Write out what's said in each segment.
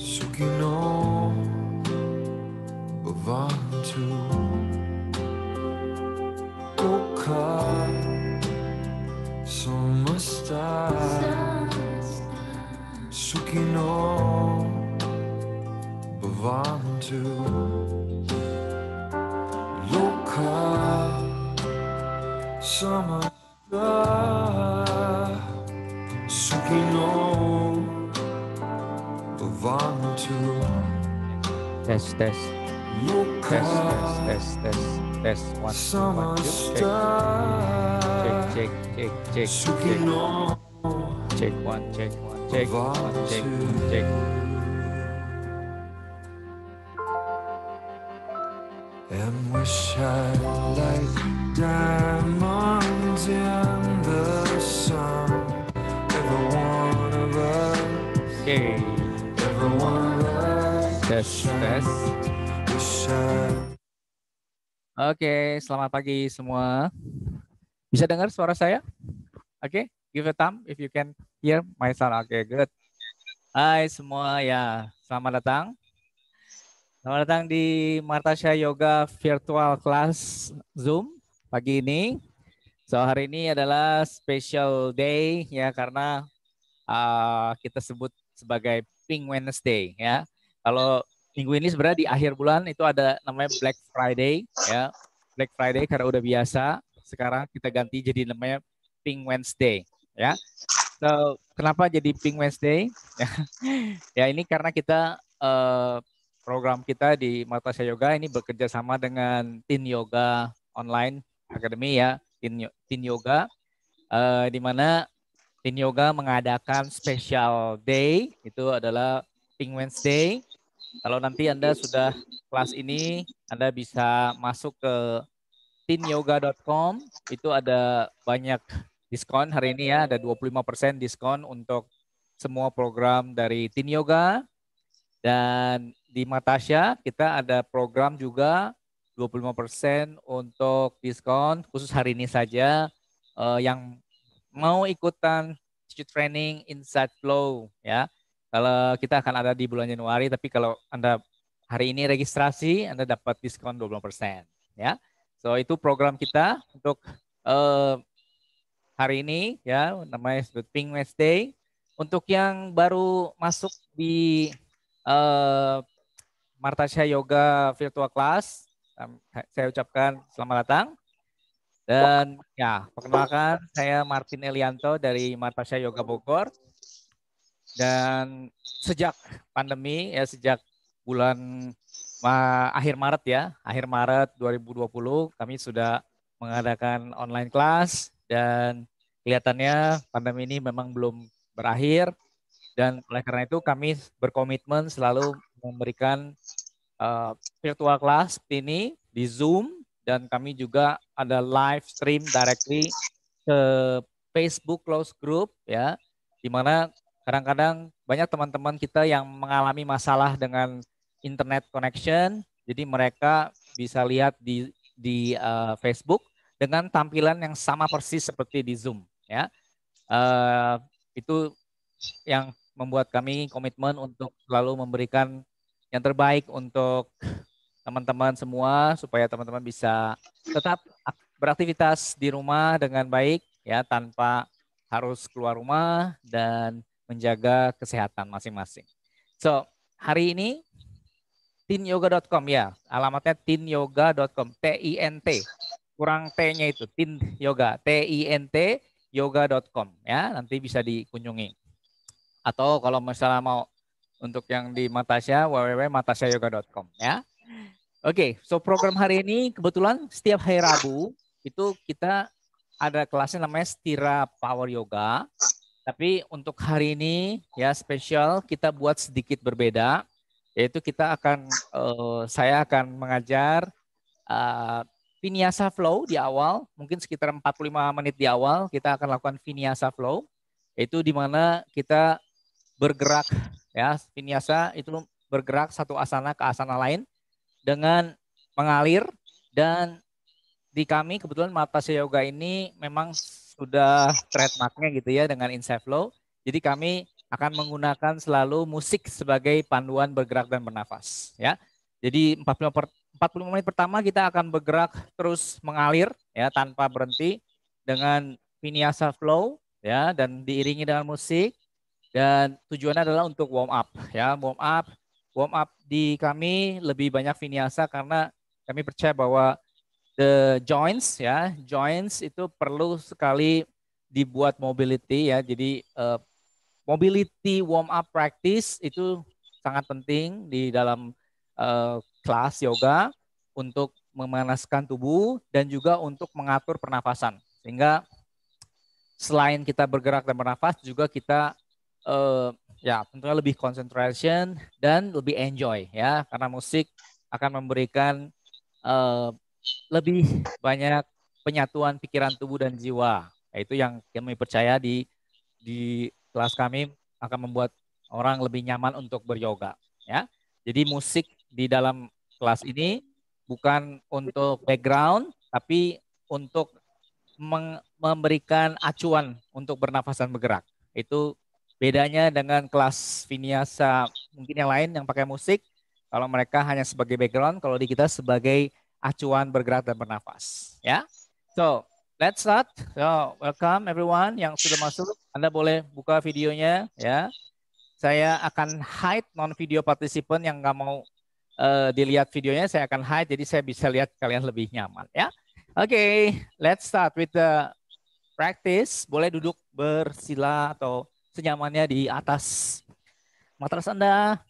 Sukino Bhavantu Dukkha Samasta Sukino Bhavantu Loka Samasta Sukino Bhavantu. Tes. One, two. Check. Check one. And we shine like diamonds in the sun. Every one of us. Okay. Every one of us. Tes. We shine. Oke, selamat pagi semua. Bisa dengar suara saya? Oke, give a thumb if you can hear my sound. Oke, good. Hai semua ya, selamat datang. Selamat datang di Martasha Yoga Virtual Class Zoom pagi ini. So hari ini adalah special day ya karena kita sebut sebagai Pink Wednesday ya. Kalau minggu ini sebenarnya di akhir bulan itu ada namanya Black Friday ya. Black Friday karena udah biasa. Sekarang kita ganti jadi namanya Pink Wednesday ya. So kenapa jadi Pink Wednesday? Ya ini karena kita program kita di Martasha Yoga ini bekerja sama dengan Teen Yoga Online Academy ya, Teen Yoga, di mana Teen Yoga mengadakan special day, itu adalah Pink Wednesday. Kalau nanti Anda sudah kelas ini, Anda bisa masuk ke teenyoga.com, itu ada banyak diskon hari ini ya, ada 25% diskon untuk semua program dari Teen Yoga. Dan di Martasha kita ada program juga 25% untuk diskon khusus hari ini saja yang mau ikutan Teacher Training Inside Flow ya. Kalau kita akan ada di bulan Januari, tapi kalau Anda hari ini registrasi Anda dapat diskon 20% ya. So itu program kita untuk hari ini ya, namanya Pink Wednesday. Untuk yang baru masuk di Martasha Yoga Virtual Class, saya ucapkan selamat datang. Dan ya, perkenalkan saya Martin Elianto dari Martasha Yoga Bogor. Dan sejak pandemi ya, sejak bulan akhir Maret ya, akhir Maret 2020 kami sudah mengadakan online class dan kelihatannya pandemi ini memang belum berakhir. Dan oleh karena itu kami berkomitmen selalu memberikan virtual class seperti ini di Zoom, dan kami juga ada live stream directly ke Facebook Close Group ya, di mana kadang-kadang banyak teman-teman kita yang mengalami masalah dengan internet connection, jadi mereka bisa lihat di Facebook dengan tampilan yang sama persis seperti di Zoom ya. Itu yang membuat kami komitmen untuk selalu memberikan yang terbaik untuk teman-teman semua supaya teman-teman bisa tetap beraktivitas di rumah dengan baik ya, tanpa harus keluar rumah dan menjaga kesehatan masing-masing. So, hari ini teenyoga.com ya, alamatnya teenyoga.com, TINT, kurang T-nya itu, Teen Yoga, TINT yoga.com ya, nanti bisa dikunjungi. Atau kalau misalnya mau untuk yang di Martasha, www.martashayoga.com ya. Oke, so program hari ini kebetulan setiap hari Rabu itu kita ada kelasnya namanya Stira Power Yoga. Tapi untuk hari ini ya spesial kita buat sedikit berbeda, yaitu kita akan saya akan mengajar Vinyasa Flow di awal, mungkin sekitar 45 menit di awal kita akan lakukan Vinyasa Flow, yaitu di mana kita bergerak ya, Vinyasa itu bergerak satu asana ke asana lain dengan mengalir. Dan di kami kebetulan Martasha Yoga ini memang sudah trademarknya gitu ya dengan Inside Flow. Jadi kami akan menggunakan selalu musik sebagai panduan bergerak dan bernafas, ya. Jadi 45 menit pertama kita akan bergerak terus mengalir, ya, tanpa berhenti dengan vinyasa flow, ya, dan diiringi dengan musik. Dan tujuannya adalah untuk warm up, ya, warm up di kami lebih banyak vinyasa karena kami percaya bahwa the joints, ya, joints itu perlu sekali dibuat mobility, ya. Jadi mobility warm up practice itu sangat penting di dalam kelas yoga untuk memanaskan tubuh dan juga untuk mengatur pernafasan. Sehingga selain kita bergerak dan bernafas juga kita ya tentunya lebih concentration dan lebih enjoy, ya, karena musik akan memberikan lebih banyak penyatuan pikiran, tubuh dan jiwa. Itu yang kami percaya di kelas kami akan membuat orang lebih nyaman untuk beryoga, ya. Jadi musik di dalam kelas ini bukan untuk background tapi untuk memberikan acuan untuk bernafas dan bergerak. Itu bedanya dengan kelas vinyasa mungkin yang lain yang pakai musik. Kalau mereka hanya sebagai background, kalau di kita sebagai acuan bergerak dan bernafas, ya. So, let's start. So, welcome everyone yang sudah masuk. Anda boleh buka videonya, ya. Saya akan hide non-video participant yang nggak mau dilihat videonya, saya akan hide, jadi saya bisa lihat kalian lebih nyaman, ya. Oke, let's start with the practice. Boleh duduk bersila atau senyamannya di atas matras Anda.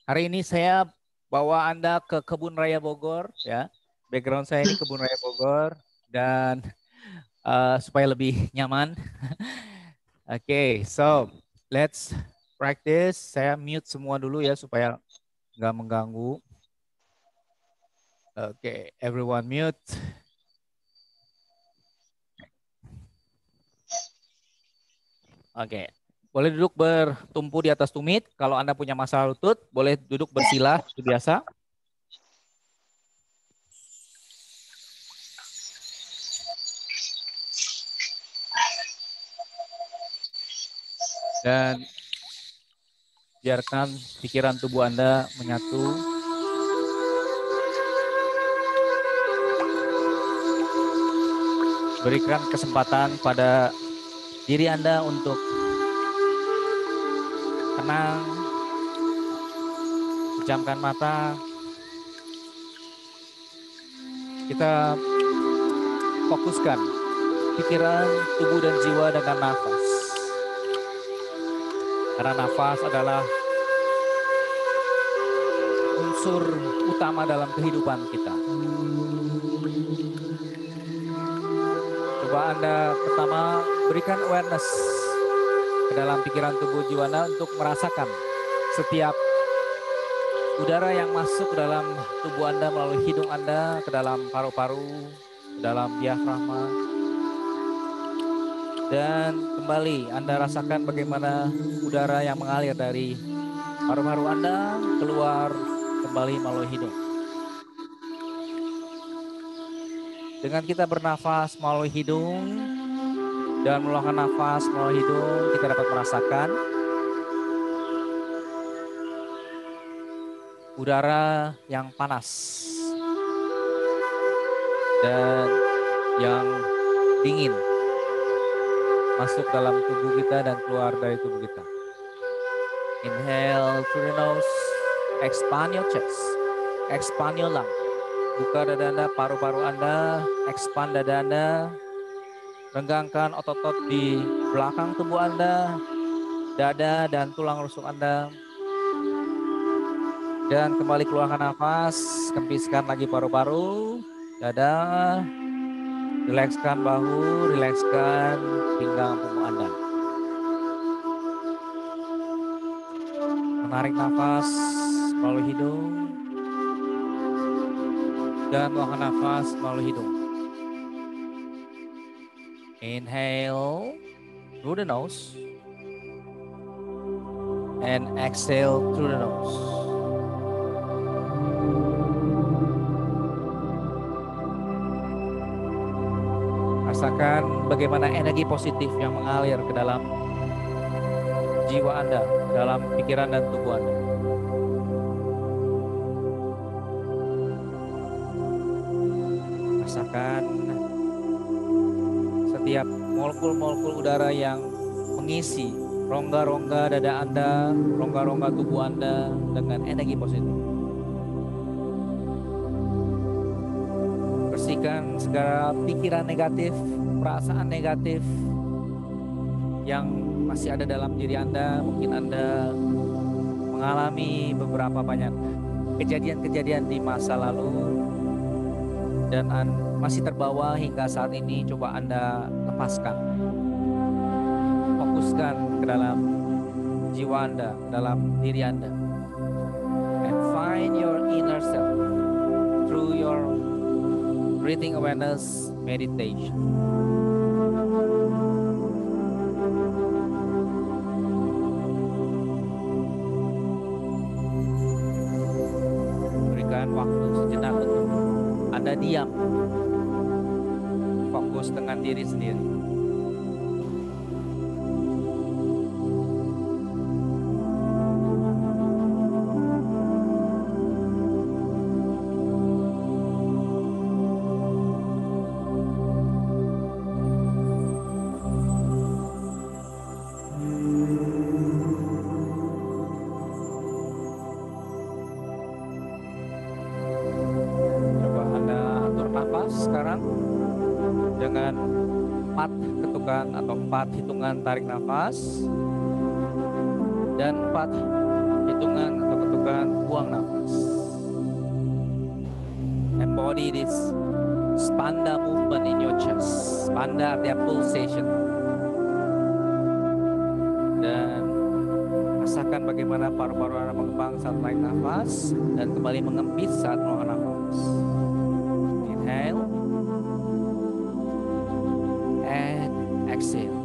Hari ini saya bawa Anda ke Kebun Raya Bogor, ya. Background saya ini Kebun Raya Bogor dan supaya lebih nyaman. Oke, so let's practice. Saya mute semua dulu ya supaya nggak mengganggu. Oke, everyone mute. Oke, boleh duduk bertumpu di atas tumit. Kalau Anda punya masalah lutut, boleh duduk bersila seperti biasa. Dan biarkan pikiran tubuh Anda menyatu. Berikan kesempatan pada diri Anda untuk tenang, pejamkan mata. Kita fokuskan pikiran, tubuh dan jiwa dengan nafas. Karena nafas adalah unsur utama dalam kehidupan kita. Coba Anda pertama berikan awareness ke dalam pikiran tubuh jiwa Anda untuk merasakan setiap udara yang masuk ke dalam tubuh Anda melalui hidung Anda, ke dalam paru-paru, ke dalam diafragma. Dan kembali Anda rasakan bagaimana udara yang mengalir dari paru-paru Anda keluar kembali melalui hidung. Dengan kita bernafas melalui hidung dan mengeluarkan nafas melalui hidung, kita dapat merasakan udara yang panas dan yang dingin masuk dalam tubuh kita dan keluar dari tubuh kita. Inhale through the nose, expand your chest, expand your lung. Buka dada Anda, paru-paru Anda, expand dada Anda. Renggangkan otot-otot di belakang tubuh Anda, dada dan tulang rusuk Anda. Dan kembali keluarkan nafas, kempiskan lagi paru-paru, dada, rilekskan bahu, rilekskan pinggang punggung Anda. Menarik nafas melalui hidung dan mengeluarkan nafas melalui hidung. Inhale through the nose and exhale through the nose. Rasakan bagaimana energi positif yang mengalir ke dalam jiwa Anda, dalam pikiran dan tubuh Anda. Rasakan setiap molekul-molekul udara yang mengisi rongga-rongga dada Anda, rongga-rongga tubuh Anda dengan energi positif. Bersihkan segala pikiran negatif, perasaan negatif yang masih ada dalam diri Anda. Mungkin Anda mengalami beberapa banyak kejadian-kejadian di masa lalu dan masih terbawa hingga saat ini. Coba Anda lepaskan, fokuskan ke dalam jiwa Anda, dalam diri Anda, and find your inner self through your breathing awareness meditation. Berikan waktu sejenak untuk Anda diam, fokus dengan diri sendiri. Sekarang dengan 4 ketukan atau 4 hitungan tarik nafas dan 4 hitungan atau ketukan buang nafas. Embody this spanda movement in your chest. Spanda artinya pulsation. Dan rasakan bagaimana paru-paru Anda mengembang saat tarik nafas dan kembali mengempis saat mengeluarkan nafas. Inhale and exhale.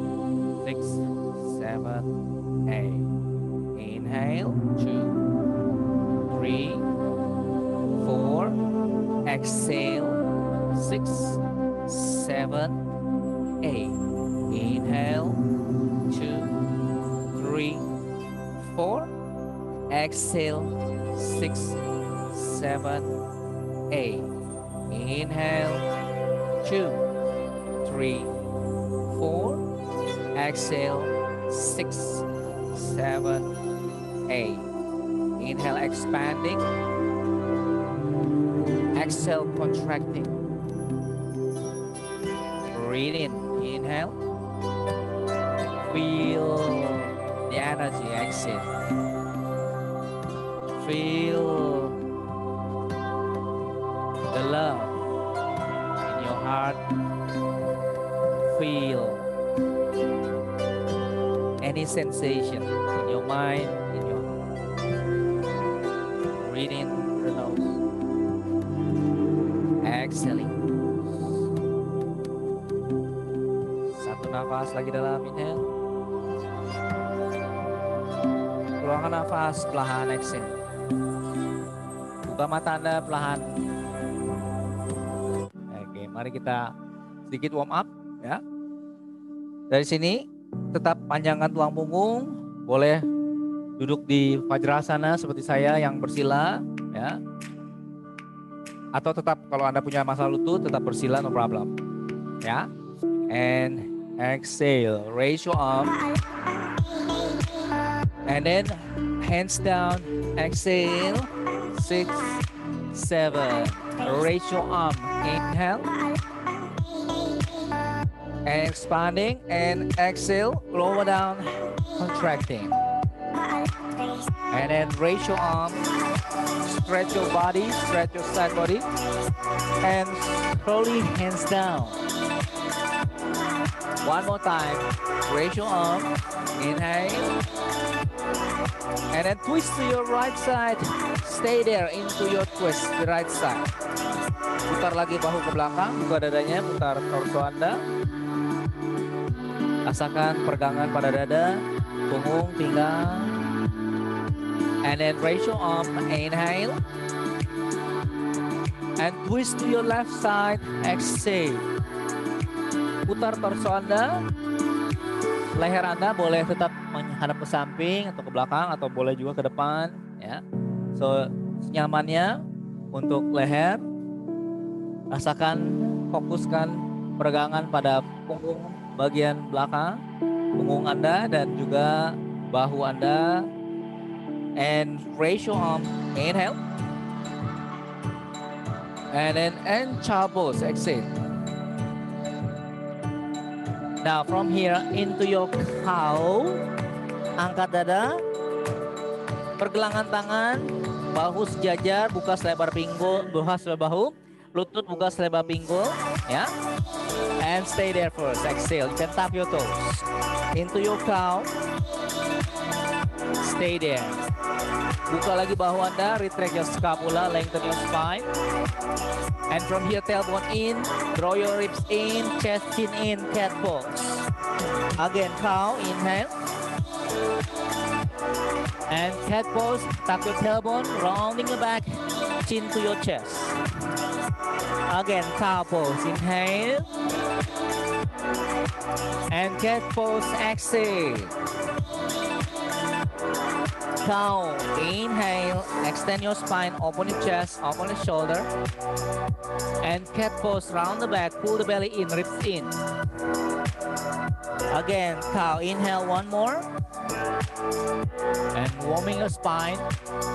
6, 7, 8. Inhale. 2, 3, 4. Exhale. 6, 7, 8. Inhale. 2, 3, 4. Exhale. 6, 7, 8. Inhale, 2, 3, 4. Exhale, 6, 7, 8. Inhale, expanding. Exhale, contracting. Breathe in. Inhale. Feel the energy. Exhale. Feel the love in your heart. Feel any sensation in your mind, in your heart. Breathe in through the nose. Exhaling. Satu nafas lagi dalam. Inhale. Keluarkan nafas perlahan. Exhale. Buka mata Anda perlahan. Oke, mari kita sedikit warm up ya. Dari sini tetap panjangkan tulang punggung, boleh duduk di Vajrasana seperti saya yang bersila ya. Atau tetap kalau Anda punya masalah lutut tetap bersila, no problem. Ya. And exhale, raise your arm. And then hands down, exhale. 6, 7. Raise your arm. Inhale. And expanding. And exhale. Lower down. Contracting. And then raise your arm. Stretch your body. Stretch your side body. And slowly hands down. One more time. Raise your arm. Inhale. And then twist to your right side. Stay there into your twist, the right side. Putar lagi bahu ke belakang, buka dadanya, putar torso Anda. Rasakan pergangan pada dada, punggung, pinggang. And then raise your arm, inhale. And twist to your left side, exhale. Putar torso Anda. leher Anda boleh tetap menghadap ke samping atau ke belakang atau boleh juga ke depan ya. So nyamannya untuk leher, rasakan, fokuskan peregangan pada punggung bagian belakang, punggung Anda dan juga bahu Anda. And raise your arm, inhale. And then end child pose, exhale. Now from here into your cow, angkat dada, pergelangan tangan, bahu sejajar, buka selebar pinggul, buka selebar bahu, lutut buka selebar pinggul, ya. And stay there first. Exhale. You can tap your toes into your cow. Stay there. Buka lagi bahu Anda, retract your scapula, lengthen your spine. And from here, tailbone in, draw your ribs in, chest chin in, cat pose. Again, cow, inhale. And cat pose, tuck your tailbone, rounding the back, chin to your chest. Again, cow pose, inhale. And cat pose, exhale. Cow, inhale, extend your spine, open your chest, open your shoulder. And cat pose, round the back, pull the belly in, ribs in. Again, cow, inhale, one more. And warming your spine,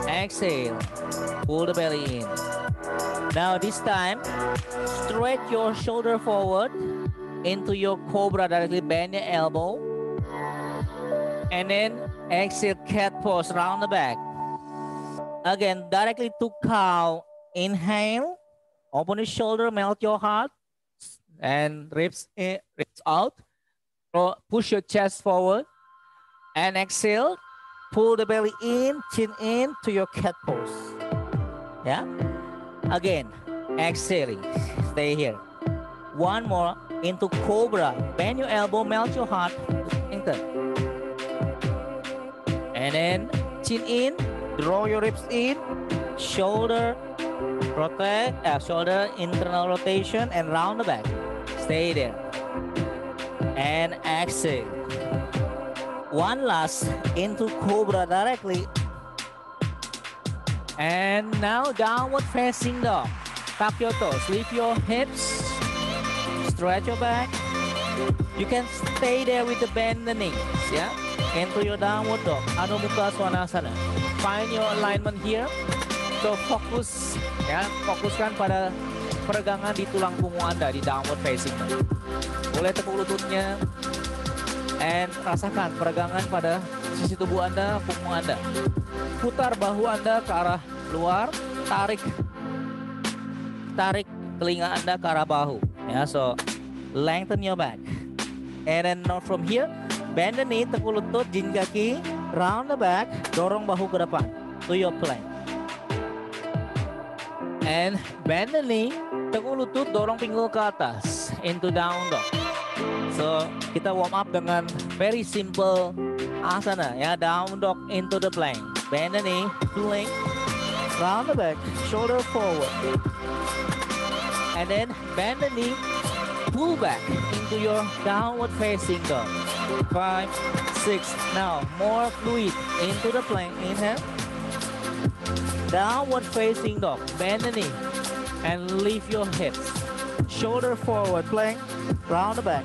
exhale, pull the belly in. Now this time, stretch your shoulder forward into your cobra, directly bend your elbow. And then exhale, cat pose, round the back. Again, directly to cow. Inhale, open your shoulder, melt your heart, and ribs in, ribs out. Push your chest forward. And exhale, pull the belly in, chin in to your cat pose. Yeah? Again, exhaling, stay here. One more, into cobra. Bend your elbow, melt your heart, lengthen. And then chin in, draw your ribs in, shoulder protect, shoulder internal rotation and round the back. Stay there. And exhale. One last, into cobra directly. And now downward facing dog. Tap your toes, lift your hips, stretch your back. You can stay there with the bend the knees, yeah? Into your downward dog, Adho Mukha Svanasana. Find your alignment here. So fokus, ya, fokuskan pada peregangan di tulang punggung Anda di downward facing dog. Boleh tekuk lututnya, and rasakan peregangan pada sisi tubuh Anda, punggung Anda. Putar bahu Anda ke arah luar, tarik telinga Anda ke arah bahu. Ya, so lengthen your back. And then now from here, bend the knee, tekuk lutut, jin kaki, round the back, dorong bahu ke depan to your plank. And bend the knee, tekuk lutut, dorong pinggul ke atas into down dog. So kita warm up dengan very simple asana, ya, down dog into the plank. Bend the knee, plank, round the back, shoulder forward. And then bend the knee, pull back into your downward facing dog. 5, 6, now more fluid into the plank. Inhale, downward facing dog, bend the knee and lift your hips, shoulder forward, plank, round the back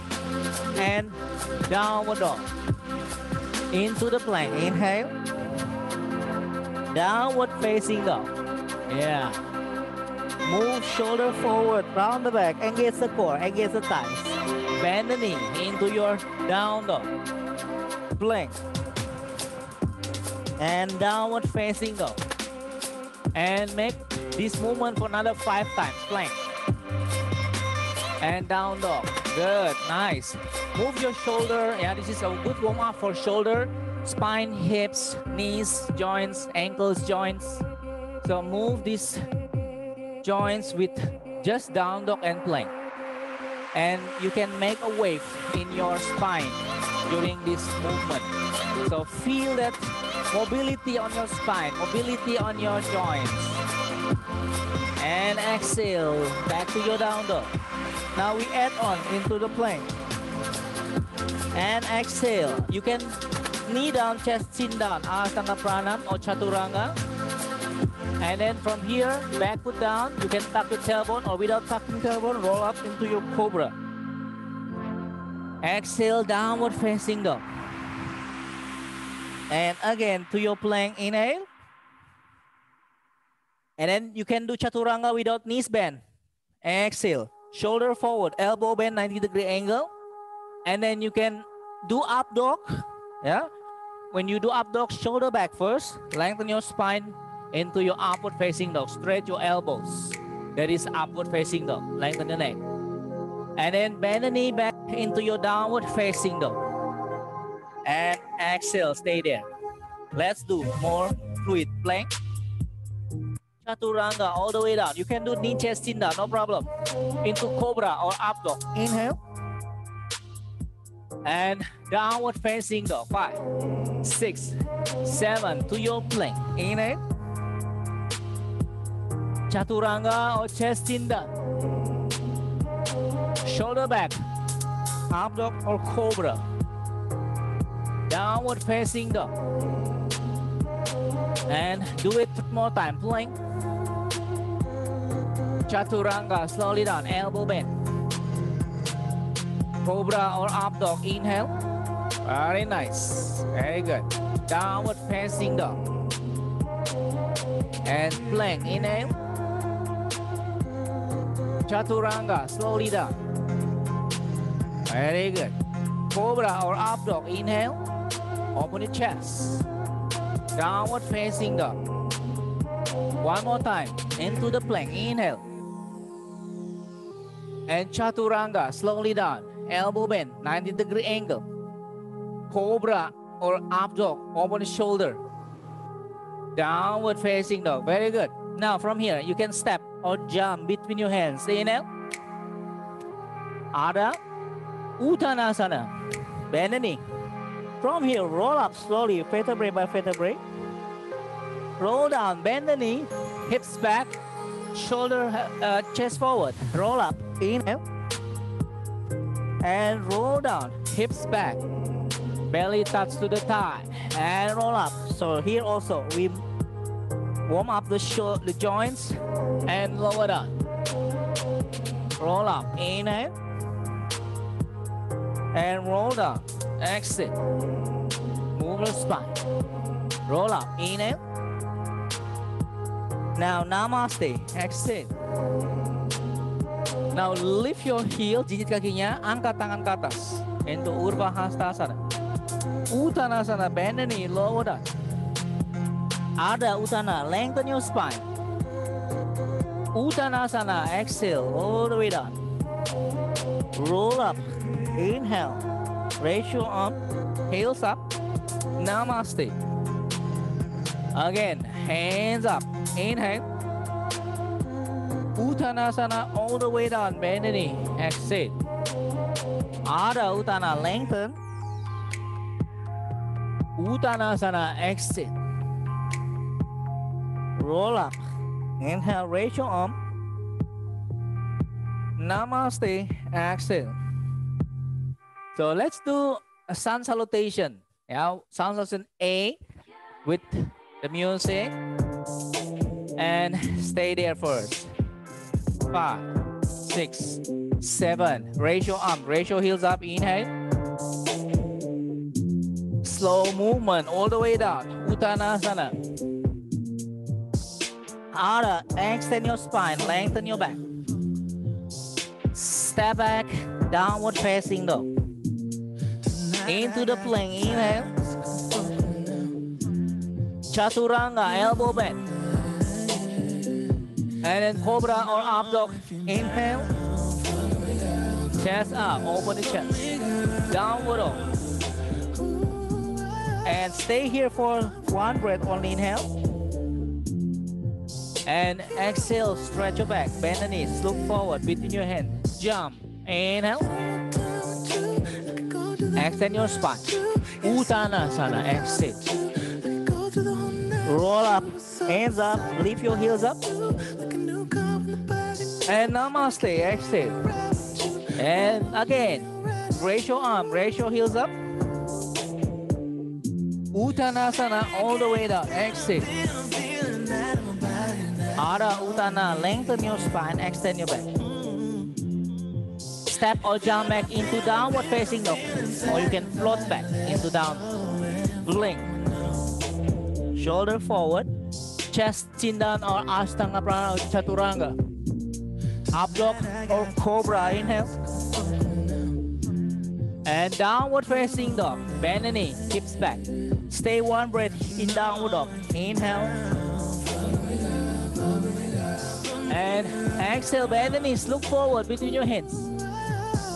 and downward dog into the plank. Inhale, downward facing dog. Yeah. Move shoulder forward, round the back, engage the core, engage the thighs. Bend the knee into your down dog. Plank. And downward facing dog. And make this movement for another 5 times. Plank. And down dog. Good, nice. Move your shoulder. Yeah, this is a good warm up for shoulder, spine, hips, knees, joints, ankles, joints. So move these joints with just down dog and plank. And you can make a wave in your spine during this movement. So feel that mobility on your spine, mobility on your joints. And exhale, back to your down dog. Now we add on into the plank. And exhale. You can knee down, chest chin down, Ashtanga Pranam or Chaturanga. And then from here, back foot down. You can tuck your tailbone, or without tucking tailbone, roll up into your cobra. Exhale, downward facing dog. And again to your plank, inhale. And then you can do Chaturanga without knees bend. Exhale, shoulder forward, elbow bend, 90-degree angle. And then you can do up dog. Yeah. When you do up dog, shoulder back first. Lengthen your spine into your upward facing dog. Stretch your elbows. That is upward facing dog. Lengthen your neck. And then bend the knee back into your downward facing dog. And exhale, stay there. Let's do more fluid plank. Chaturanga all the way down. You can do knee, chest, chin down, no problem. Into cobra or up dog. Inhale. And downward facing dog. 5, 6, 7 to your plank. Inhale. Chaturanga or chest chin down. Shoulder back. Up dog or cobra. Downward facing dog. And do it more time. Plank. Chaturanga, slowly down. Elbow bend. Cobra or up dog. Inhale. Very nice. Very good. Downward facing dog. And plank. Inhale. Chaturanga, slowly down. Very good. Cobra or up dog. Inhale. Open your chest. Downward facing dog. One more time. Into the plank. Inhale. And Chaturanga, slowly down. Elbow bend, 90-degree angle. Cobra or up dog. Open the shoulder. Downward facing dog. Very good. Now from here, you can step or jump between your hands. Inhale. Adha Uttanasana. Bend the knee. From here, roll up slowly, vertebrae by vertebrae. Roll down, bend the knee, hips back, shoulder, chest forward. Roll up, inhale. And roll down, hips back. Belly touch to the thigh. And roll up. So here also, we warm up the joints and lower down. Roll up, inhale. And roll down. Exit. Move the spine. Roll up. Inhale. Now Namaste. Exit. Now lift your heel. Jijit kakinya. Angkat tangan ke atas. Into Urdhva Hastasana. Uttanasana. Bend the knee. Lower down. Adha Uttana. Lengthen your spine. Uttanasana. Exhale. All the way down. Roll up. Inhale. Raise your arm, heels up, Namaste. Again, hands up, inhale. Uttanasana all the way down, bend the knee, exhale. Adha Uttana, lengthen. Uttanasana, exhale. Roll up, inhale, raise your arm. Namaste, exhale. So let's do a sun salutation. Yeah, sun salutation A with the music. And stay there first. 5, 6, 7. Raise your arm, raise your heels up. Inhale. Slow movement all the way down. Uttanasana. Adha, extend your spine, lengthen your back. Step back, downward facing dog. Into the plank, inhale. Chaturanga, elbow bend. And then cobra or up dog. Inhale. Chest up, open the chest. Downward dog. And stay here for one breath, only inhale. And exhale, stretch your back, bend the knees, look forward between your hands. Jump, inhale. Extend your spine. Uttanasana, exhale. Roll up, hands up, lift your heels up. And Namaste, exhale. And again, raise your arm, raise your heels up. Uttanasana all the way down, exhale. Ardha Uttana, lengthen your spine, extend your back. Step or jump back into downward facing dog, or you can float back into down. Blink. Shoulder forward, chest chin down or Ashtanga Prana or Chaturanga. Up dog or cobra, inhale. And downward facing dog, bend the knee, hips back. Stay one breath in downward dog, inhale. And exhale, bend the knees, look forward between your hands.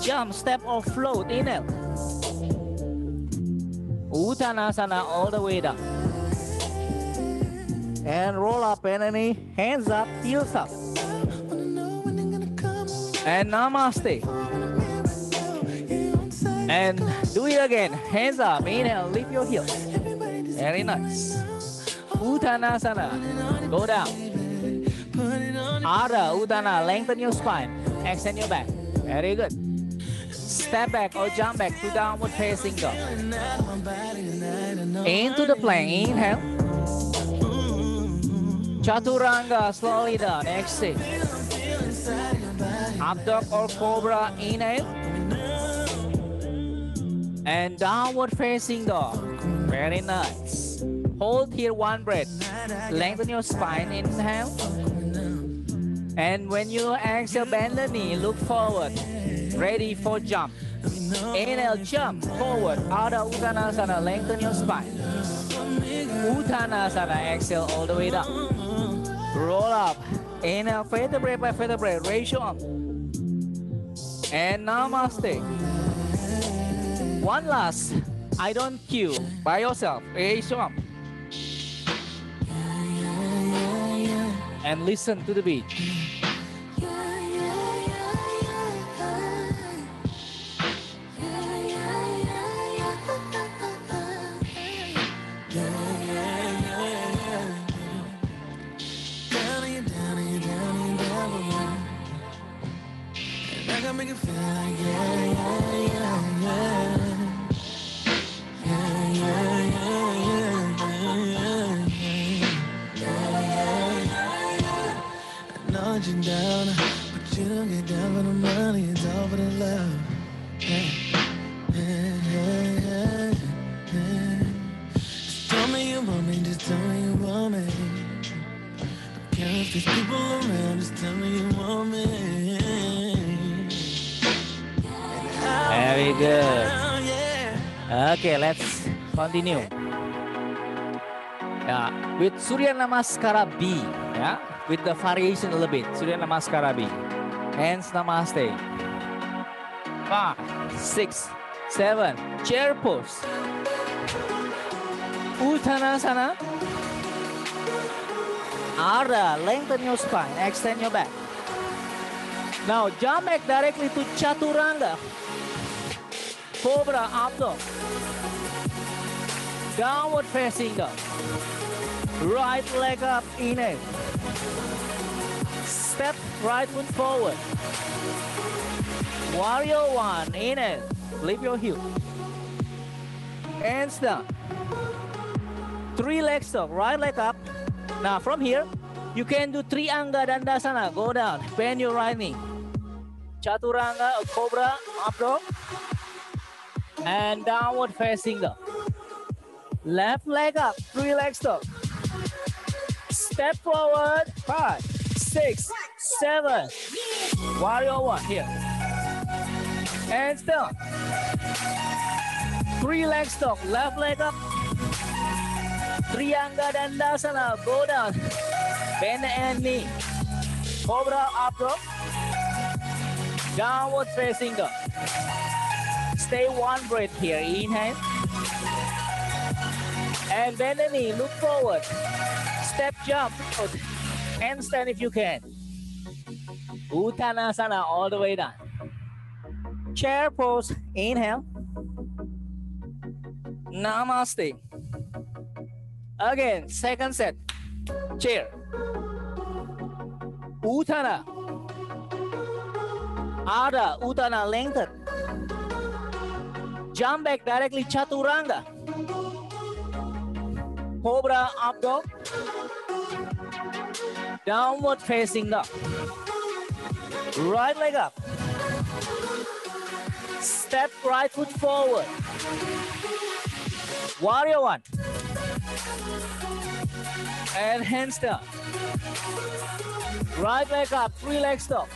Jump, step or float, inhale. Uttanasana all the way down. And roll up, bend the knee, hands up, heels up. And namaste. And do it again, hands up, inhale, lift your heels. Very nice. Uttanasana, go down. Ardha Uttana, lengthen your spine, extend your back. Very good. Step back or jump back to downward facing dog. Into the plank, inhale. Chaturanga, slowly down, exhale. Up dog or cobra, inhale. And downward facing dog. Very nice. Hold here one breath. Lengthen your spine, inhale. And when you exhale, bend the knee, look forward. Ready for jump. Inhale, jump forward. Ardha Uttanasana, lengthen your spine. Uttanasana, exhale all the way down. Roll up. Inhale, vertebrae by vertebrae, raise your arm. And namaste. One last. I don't cue. By yourself, raise your arm. And listen to the beat. Make it feel like yeah. I know you're down, but you don't get down for the money, it's all for the love. Just tell me you want me, just tell me you want me. Don't care if there's people around, just tell me you want me. Very good. Okay, let's continue. Yeah, with Surya Namaskara B. Yeah, with the variation a little bit. Surya Namaskara B. Hands Namaste. 5, 6, 7. Chair pose. Uttanasana. Ardha, lengthen your spine, extend your back. Now jump back directly to Chaturanga. Cobra up dog. Downward facing dog. Right leg up, inhale. Step right foot forward. Warrior one, inhale. Lift your heel. Hands down. 3 legs dog, right leg up. Now from here, you can do Trianga Dandasana. Go down, bend your right knee. Chaturanga, a cobra, up dog. And downward facing dog. Left leg up, 3 legs dog. Step forward, 5, 6, 7. Warrior one here. Hands down. 3 legs dog, left leg up. Trianga Dandasana, go down. Bend and knee. Cobra up dog. Downward facing dog. Stay one breath here. Inhale. And bend the knee. Look forward. Step jump. And stand if you can. Uttanasana all the way down. Chair pose. Inhale. Namaste. Again, second set. Chair. Uttana. Ardha Uttana, lengthen. Jump back directly, chaturanga. Cobra up dog. Downward facing dog. Right leg up. Step right foot forward. Warrior one. And hands down. Right leg up, 3 legs stop.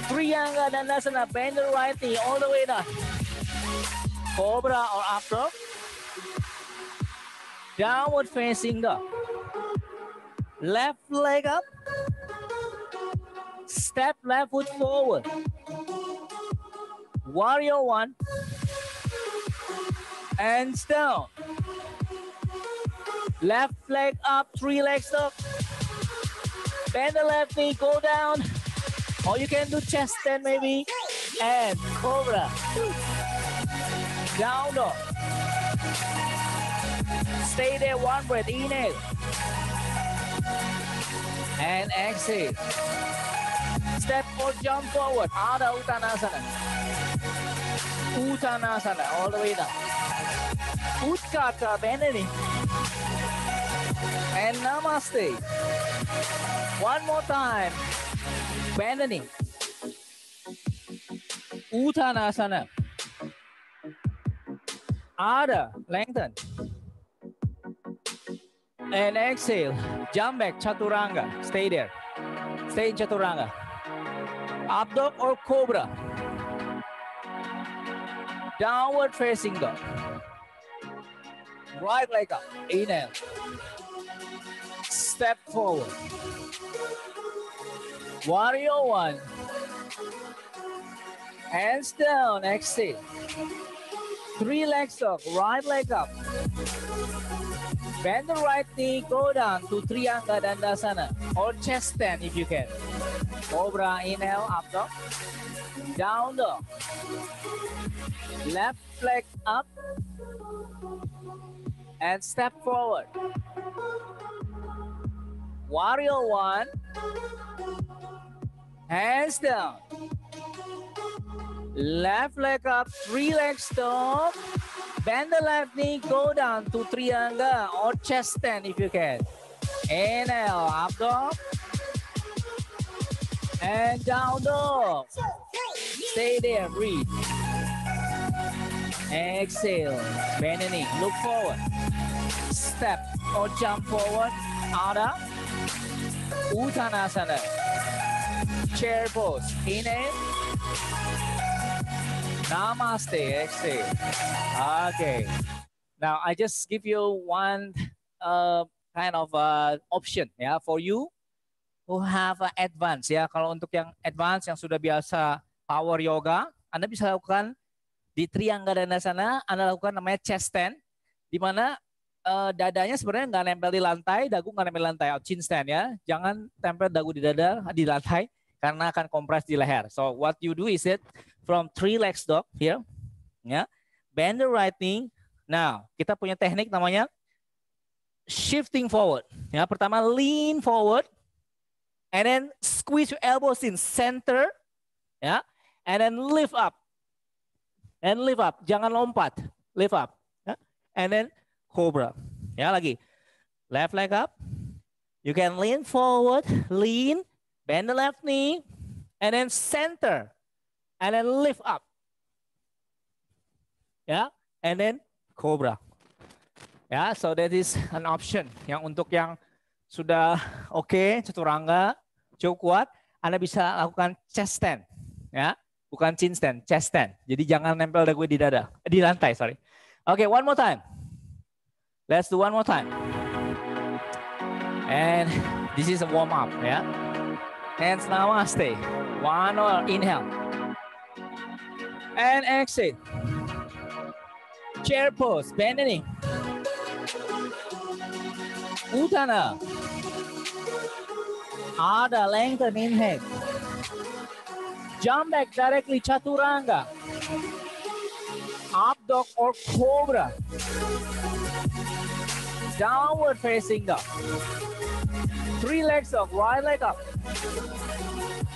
Triangle Dandasana, bend the right knee all the way down. Cobra or up dog. Downward facing dog. Left leg up. Step left foot forward. Warrior one. Hands down. Left leg up, 3 legs up. Bend the left knee, go down. Or you can do chest stand maybe. And cobra. Down dog. Stay there, one breath, inhale. And exhale. Step or jump forward. Ardha Uttanasana. Uttanasana, all the way down. Utkatta, bend the knee. And namaste. One more time. Bend the knee. Uttanasana. Ardha, lengthen. And exhale. Jump back, chaturanga. Stay there. Stay in chaturanga. Up dog or cobra. Downward facing dog. Right leg up. Inhale. Step forward. Warrior one. Hands down. Exhale. 3 legs up. Right leg up. Bend the right knee. Go down to Triangle Dandasana or chest stand if you can. Cobra. Inhale. Up dog. Down dog. Left leg up. And step forward. Warrior one. Hands down. Left leg up, 3 legs stop. Bend the left knee, go down to triangle or chest stand if you can. Inhale, up dog. And down dog. Stay there, breathe. Exhale, bend the knee, look forward. Step or jump forward. Ardha Uttanasana. Chair pose. Inhale. Namaste. Exhale. Okay. Now I just give you one kind of option ya for you who have advance ya. Kalau untuk yang advance yang sudah biasa power yoga, Anda bisa lakukan di Triangle Dandasana. Anda lakukan namanya chest stand, di mana dadanya sebenarnya nggak nempel di lantai, dagu nggak nempel di lantai, chin stand ya. Jangan tempel dagu di dada di lantai karena akan kompres di leher. So what you do is it from 3 legs dog here, ya. Bend the right knee. Now kita punya teknik namanya shifting forward. Ya, pertama lean forward, and then squeeze your elbows in center, ya, and then lift up, and lift up. Jangan lompat, lift up, ya. And then cobra. Ya, lagi. Left leg up. You can lean forward, lean, bend the left knee, and then center, and then lift up. Ya, and then cobra. Ya, so that is an option. Yang untuk yang sudah oke, chaturanga, cukup kuat, Anda bisa lakukan chest stand. Ya, bukan chin stand, chest stand. Jadi jangan nempel dagu di dada, di lantai, sorry. Okay, one more time. Let's do one more time. And this is a warm up, ya. Hands namaste. One more, inhale. And exhale. Chair pose, bend the knee. Uttana. Ardha, lengthen, inhale. Jump back directly, chaturanga. Up dog or cobra. Downward facing dog. 3 legs up, right leg up.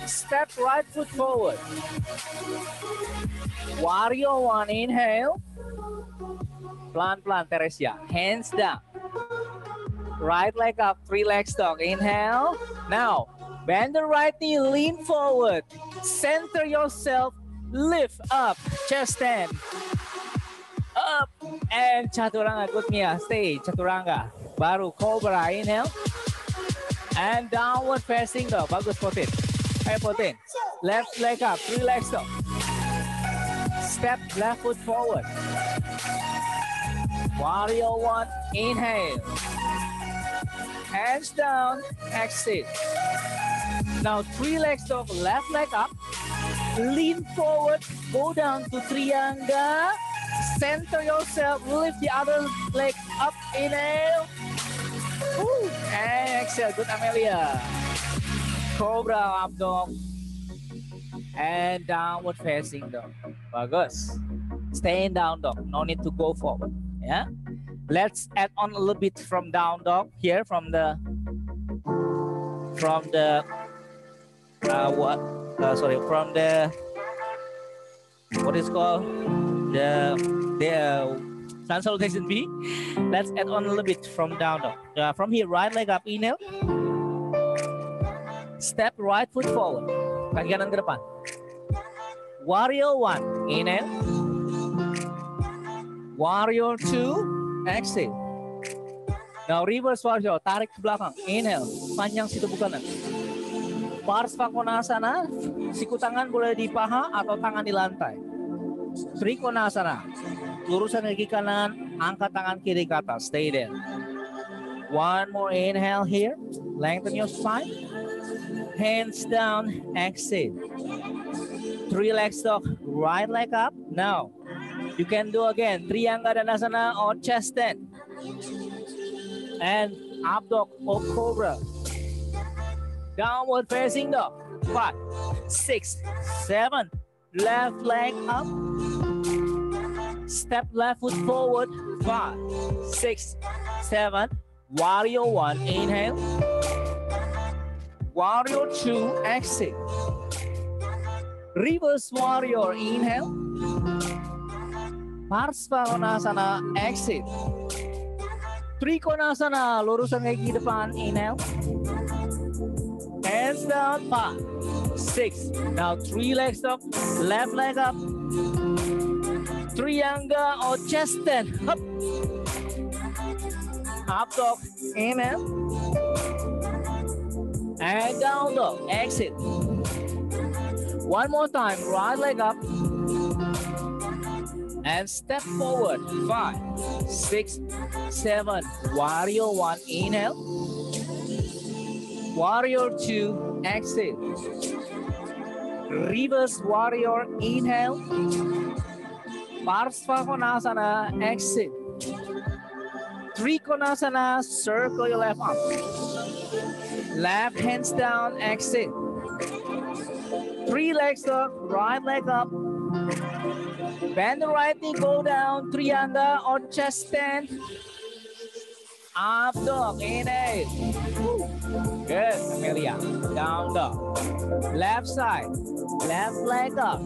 Step right foot forward. Warrior one, inhale. Pelan-pelan, Teresia. Hands down. Right leg up, 3 legs dog. Inhale. Now, bend the right knee, lean forward. Center yourself, lift up, chest stand. Up and chaturanga. Good Mia. Stay chaturanga. Baru cobra. Inhale. And downward facing dog. Bagus Potin. Ayo Potin. Left leg up. 3 legs dog. Step left foot forward. Warrior one. Inhale. Hands down. Exit. Now 3 legs dog. Left leg up. Lean forward. Go down to Trianga. Center yourself, lift the other leg up, inhale. Woo. And exhale, good Amelia. Cobra up dog. And downward facing dog. Bagus. Staying down dog, no need to go forward. Yeah. Let's add on a little bit from down dog here from the from the what is called the sun salutation B. Let's add on a little bit from down dog. From here, right leg up, inhale. Step right foot forward. Kaki kanan ke depan. Warrior one, inhale. Warrior two, exhale. Now reverse warrior, tarik ke belakang, inhale. Panjang situ kanan. Parsvakonasana, siku tangan boleh di paha atau tangan di lantai. Trikonasana, lurusan kaki kanan, angkat tangan kiri ke atas, stay there. One more inhale here, lengthen your spine. Hands down, exhale. 3 legs dog, right leg up. Now, you can do again, Trianga Danasana or chest stand. And up dog or cobra. Downward facing dog. 5, 6, 7. Left leg up. Step left foot forward. 5, 6, 7. Warrior one, inhale. Warrior two, exhale. Reverse warrior, inhale. Parsvakonasana, exhale. Trikonasana, lurusan kaki depan, inhale. Hands down, 5, 6. Now 3 legs up, left leg up. Trianga or chest stand, up. Up dog, inhale. And down dog, exit. One more time, right leg up. And step forward, 5, 6, 7. Warrior one, inhale. Warrior two, exhale. Reverse warrior, inhale. Parsvakonasana, exhale. Trikonasana, circle your left arm. Left hands down, exhale. 3 legs up, right leg up. Bend the right knee, go down, Trianga or chest stand. Up dog, inhale. Good, Amelia. Down dog. Left side, left leg up.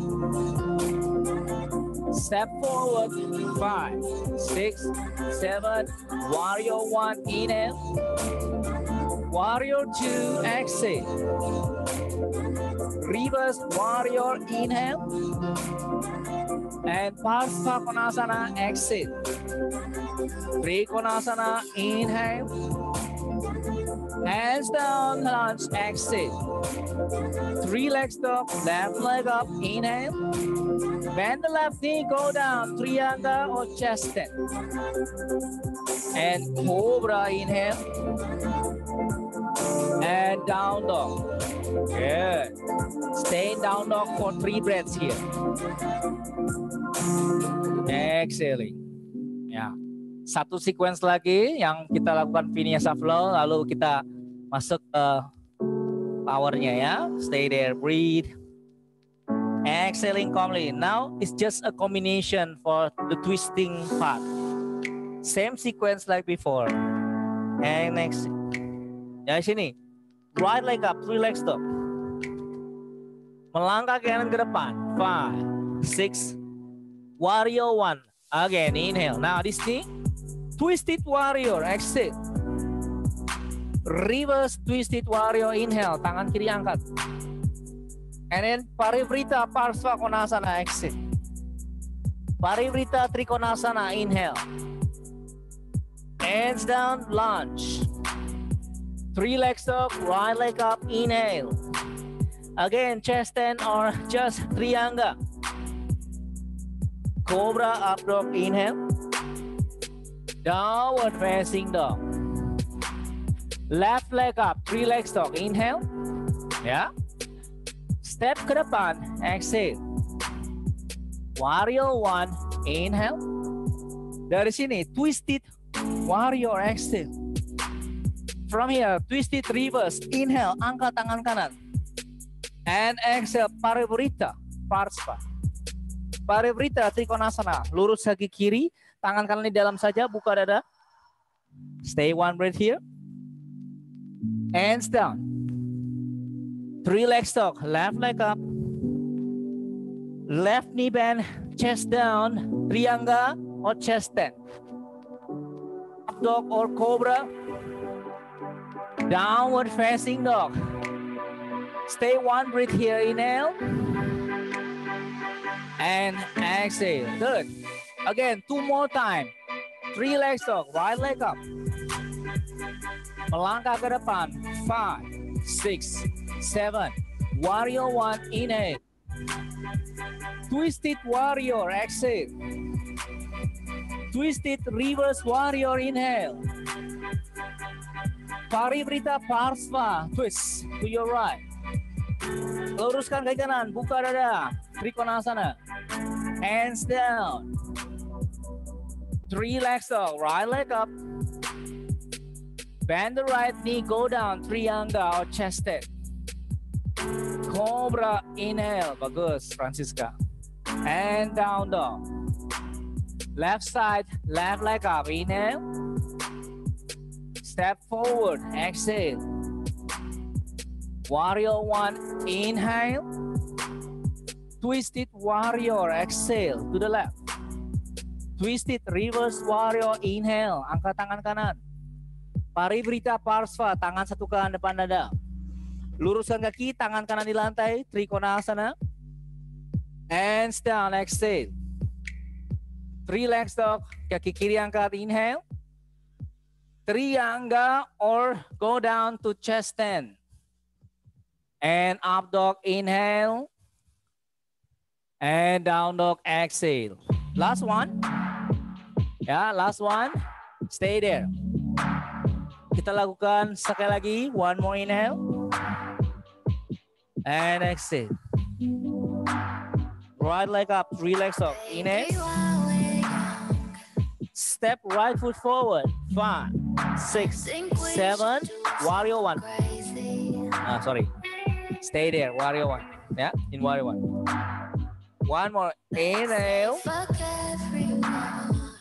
Step forward, 5, 6, 7. Warrior one, inhale. Warrior two, exhale. Reverse warrior, inhale. And Parsvakonasana, exhale. Trikonasana, inhale. Hands down, lunge, exhale. 3 legs up, left leg up, inhale. Bend the left knee, go down, Trianga or chest stand. And cobra, inhale. And down dog. Good. Stay down dog for 3 breaths here. Exhaling. Ya. Satu sequence lagi yang kita lakukan Vinyasa Flow, lalu kita masuk ke powernya ya. Stay there, breathe. Exhaling calmly. Now it's just a combination for the twisting part. Same sequence like before. And next. Ya sini. Right leg up, 3 legs up. Melangkah kanan ke depan. 5, 6, warrior 1. Again, inhale. Now this knee, twisted warrior, exhale. Reverse twisted warrior, inhale. Tangan kiri angkat. And then Parivrita Parsva Konasana, exhale. Parivrita Trikonasana, inhale. Hands down, lunge. 3 legs up, right leg up, inhale. Again, chest stand or just Trianga. Cobra up dog, inhale. Downward facing dog. Left leg up, 3 legs dog, inhale. Ya. Step ke depan, exhale. Warrior 1, inhale. Dari sini, twisted warrior, exhale. From here, twisted reverse, inhale, angkat tangan kanan. And exhale, Parivrita, Parsva. Parivrita, Trikonasana, lurus kaki kiri, tangan kanan di dalam saja, buka dada. Stay one breath here. Hands down. 3 legs dog, left leg up. Left knee bend, chest down, Trianga or chest stand. Up dog or cobra. Downward facing dog. Stay one breath here, inhale. And exhale, good. Again, 2 more time. 3 legs dog, right leg up. Melangkah ke depan, 5, 6, 7. Warrior 1, inhale. Twisted warrior, exhale. Twisted reverse warrior, inhale. Parivrita Parsva, twist to your right. Luruskan kaki kanan, buka dada. Trikonasana. Hands down. 3 legs dog, right leg up. Bend the right knee, go down. Trianga or chest stand. Cobra, inhale. Bagus, Francisca. And down dog. Left side, left leg up. Inhale. Step forward, exhale. Warrior 1, inhale. Twisted warrior, exhale to the left. Twisted reverse warrior, inhale. Angkat tangan kanan. Parivrita Parsva, tangan satukan depan dada. Luruskan kaki, tangan kanan di lantai. Trikonasana. Hands down, exhale. 3 legs dog, kaki kiri angkat, inhale. Trianga or go down to chest stand. And up dog, inhale. And down dog, exhale. Last one. Ya, last one. Stay there. Kita lakukan sekali lagi. One more inhale. And exhale. Right leg up, 3 legs up. Inhale. Step right foot forward. 5, 6, 7. Warrior 1. Sorry. Stay there. Warrior 1. Yeah, in warrior 1. One more. Inhale.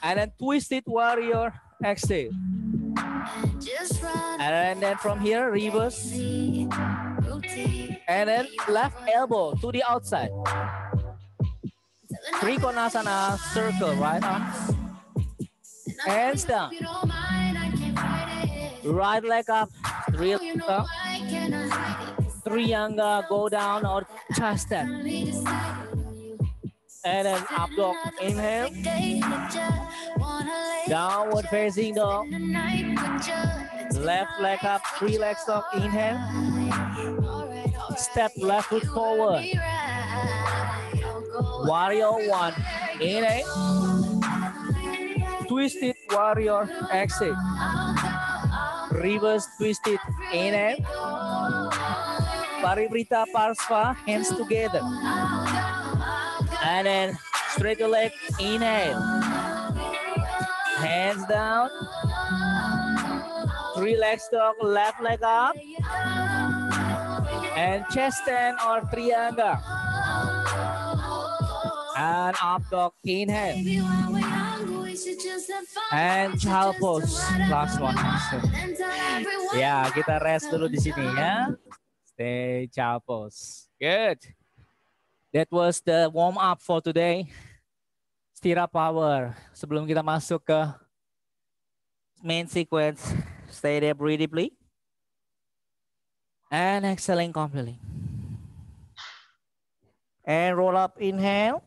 And then twisted warrior. Exhale. And then from here, reverse. And then left elbow to the outside. Trikonasana, circle, right arm. Hands down. Right leg up. 3 legs up. Trianga, go down or chest stand. And then up dog, inhale. Downward facing dog. Left leg up, 3 legs up, inhale. Step left foot forward. Warrior 1, inhale. Twisted warrior, exhale. Reverse twisted, inhale. Parivrita Parsva, hands together. And then straight your leg, inhale. Hands down. 3 legs dog, left leg up. And chest stand or Trianga. And up dog, inhale. And child pose, last one. Ya, kita rest dulu di sini ya. Stay child pose. Good. That was the warm up for today. Stir up power. Sebelum kita masuk ke main sequence, stay there, breathe deeply. And exhaling completely. And roll up, inhale.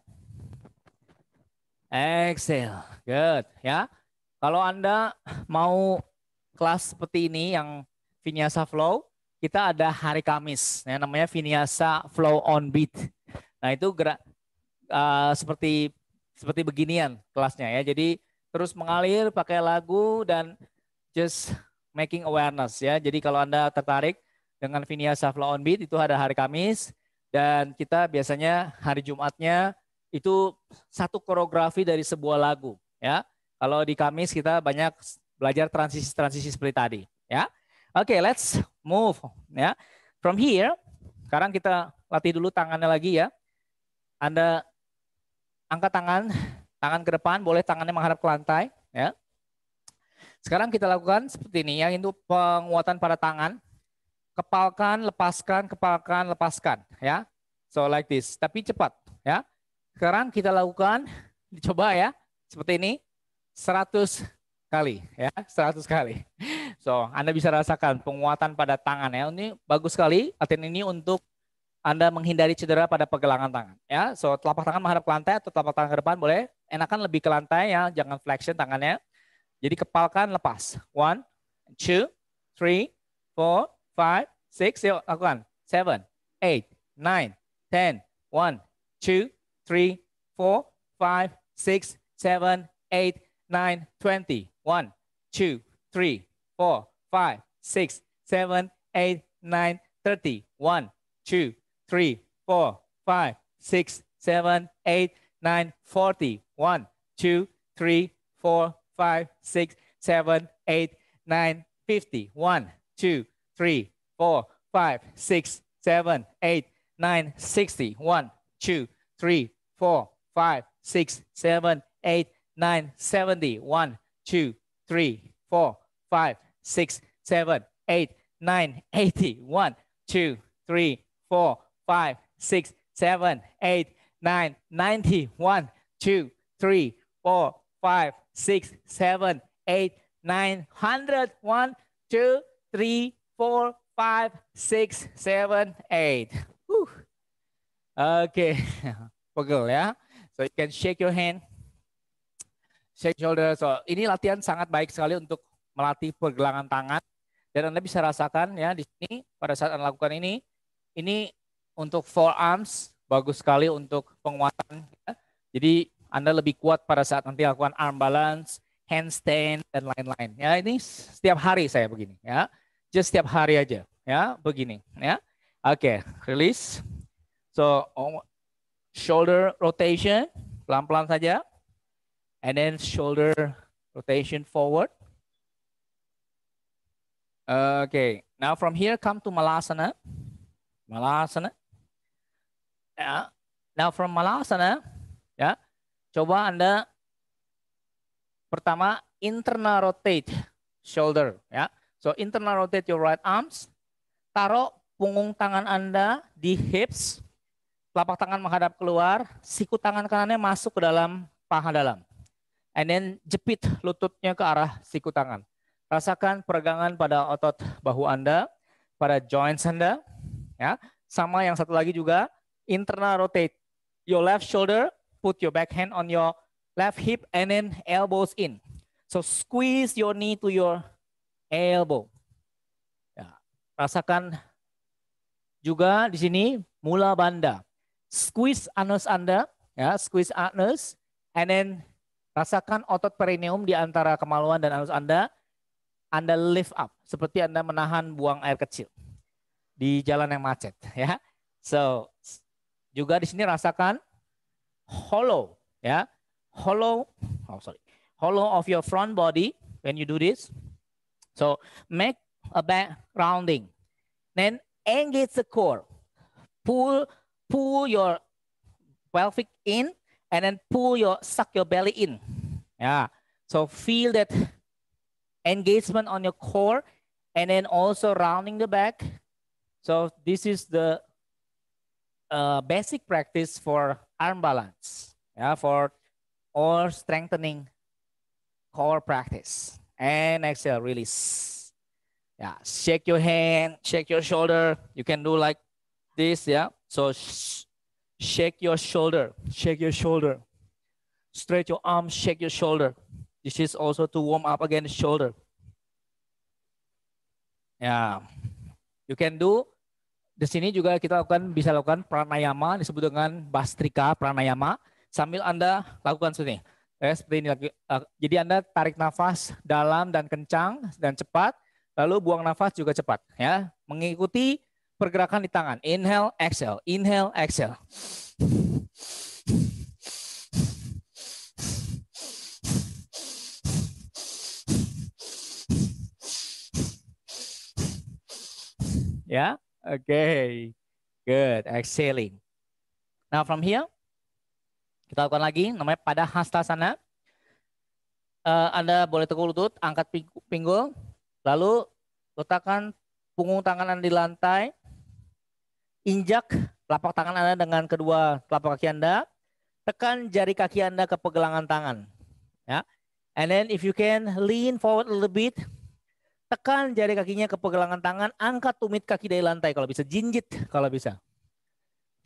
Exhale. Good. Ya. Kalau Anda mau kelas seperti ini yang Vinyasa Flow, kita ada hari Kamis, ya, namanya Vinyasa Flow on Beat. Nah itu gerak seperti beginian kelasnya ya. Jadi terus mengalir pakai lagu dan just making awareness ya. Jadi kalau Anda tertarik dengan Vinyasa Flow on Beat itu ada hari Kamis dan kita biasanya hari Jumatnya itu satu koreografi dari sebuah lagu ya. Kalau di Kamis kita banyak belajar transisi-transisi seperti tadi ya. Oke, let's move ya. From here, sekarang kita latih dulu tangannya lagi ya. Anda angkat tangan ke depan, boleh tangannya menghadap ke lantai ya. Sekarang kita lakukan seperti ini ya, itu penguatan pada tangan. Kepalkan, lepaskan ya. So like this, tapi cepat ya. Sekarang kita lakukan, dicoba ya, seperti ini 100 kali ya, 100 kali. So, Anda bisa rasakan penguatan pada tangan ya. Ini bagus sekali latihan ini untuk Anda menghindari cedera pada pergelangan tangan ya. So, telapak tangan menghadap ke lantai atau telapak tangan ke depan boleh. Enakan lebih ke lantai ya, jangan flexion tangannya. Jadi kepalkan, lepas. 1, 2, 3, 4, 5, 6, yuk lakukan. 7, 8, 9, 10, 1, 2, 3, 4, 5, 6, 7, 8, 9, 20. 1, 2, 3, 4, 5, 6, 7, 8, 9, 30. 1, 2, 3, 4, 5, 6, 7, 8, 9, 40. 1, 2, 3, 4, 5, 6, 7, 8, 9, 50. 1, 2, 3, 4, 5, 6, 7, 8, 9, 60. 1, 2, 3, 4, 5, 6, 7, 8, 9, 70. 1, 2, 3, 4, 5, 6, 7, 8, 9, 80. 1, 2, 3, 4, 5, 6, 7, 8, 9, 90. 1, 2, 3, 4, 5, 6, 7, 8, 9, 100. 1, 2, 3, 4, 5, 6, 7, 8. Oke, pegel ya. So you can shake your hand, shake shoulder. So ini latihan sangat baik sekali untuk melatih pergelangan tangan. Dan Anda bisa rasakan ya di sini pada saat Anda lakukan ini untuk forearms bagus sekali untuk penguatan. Ya. Jadi Anda lebih kuat pada saat nanti lakukan arm balance, handstand dan lain-lain. Ya ini setiap hari saya begini ya, just setiap hari aja ya begini ya. Oke, release. So shoulder rotation pelan-pelan saja, and then shoulder rotation forward. Okay, now from here come to Malasana. Malasana. Yeah. Now from Malasana, ya, coba Anda pertama internal rotate shoulder, ya. So internal rotate your right arms. Taruh punggung tangan Anda di hips, telapak tangan menghadap keluar, siku tangan kanannya masuk ke dalam paha dalam. And then jepit lututnya ke arah siku tangan. Rasakan peregangan pada otot bahu Anda, pada joints Anda. Ya, sama yang satu lagi juga, internal rotate your left shoulder, put your back hand on your left hip, and then elbows in. So squeeze your knee to your elbow. Ya, rasakan juga di sini mula bandha. Squeeze anus Anda, ya, squeeze anus, and then rasakan otot perineum di antara kemaluan dan anus Anda lift up, seperti Anda menahan buang air kecil di jalan yang macet, ya. So, juga di sini rasakan hollow, ya, hollow of your front body when you do this. So, make a back rounding, then engage the core, pull your pelvic in, and then suck your belly in. Yeah. So feel that engagement on your core, and then also rounding the back. So this is the basic practice for arm balance, yeah, for or strengthening core practice. And exhale, release. Yeah, shake your hand, shake your shoulder. You can do like this, yeah. So shake your shoulder, shake your shoulder. Stretch your arms, shake your shoulder. This is also to warm up again the shoulder. Ya, you can do. Di sini juga kita bisa lakukan pranayama, disebut dengan Bastrika pranayama, sambil Anda lakukan sini. Seperti ini lagi. Jadi Anda tarik nafas dalam dan kencang dan cepat, lalu buang nafas juga cepat, ya. Mengikuti pergerakan di tangan. Inhale, exhale, inhale, exhale. Ya, okay, good, exhaling. Now from here, kita lakukan lagi, namanya pada hastasana. Anda boleh teguk lutut, angkat pinggul, lalu letakkan punggung tangan Anda di lantai, injak telapak tangan Anda dengan kedua telapak kaki Anda, tekan jari kaki Anda ke pergelangan tangan. Ya, and then if you can lean forward a little bit, tekan jari kakinya ke pergelangan tangan, angkat tumit kaki dari lantai kalau bisa, jinjit kalau bisa.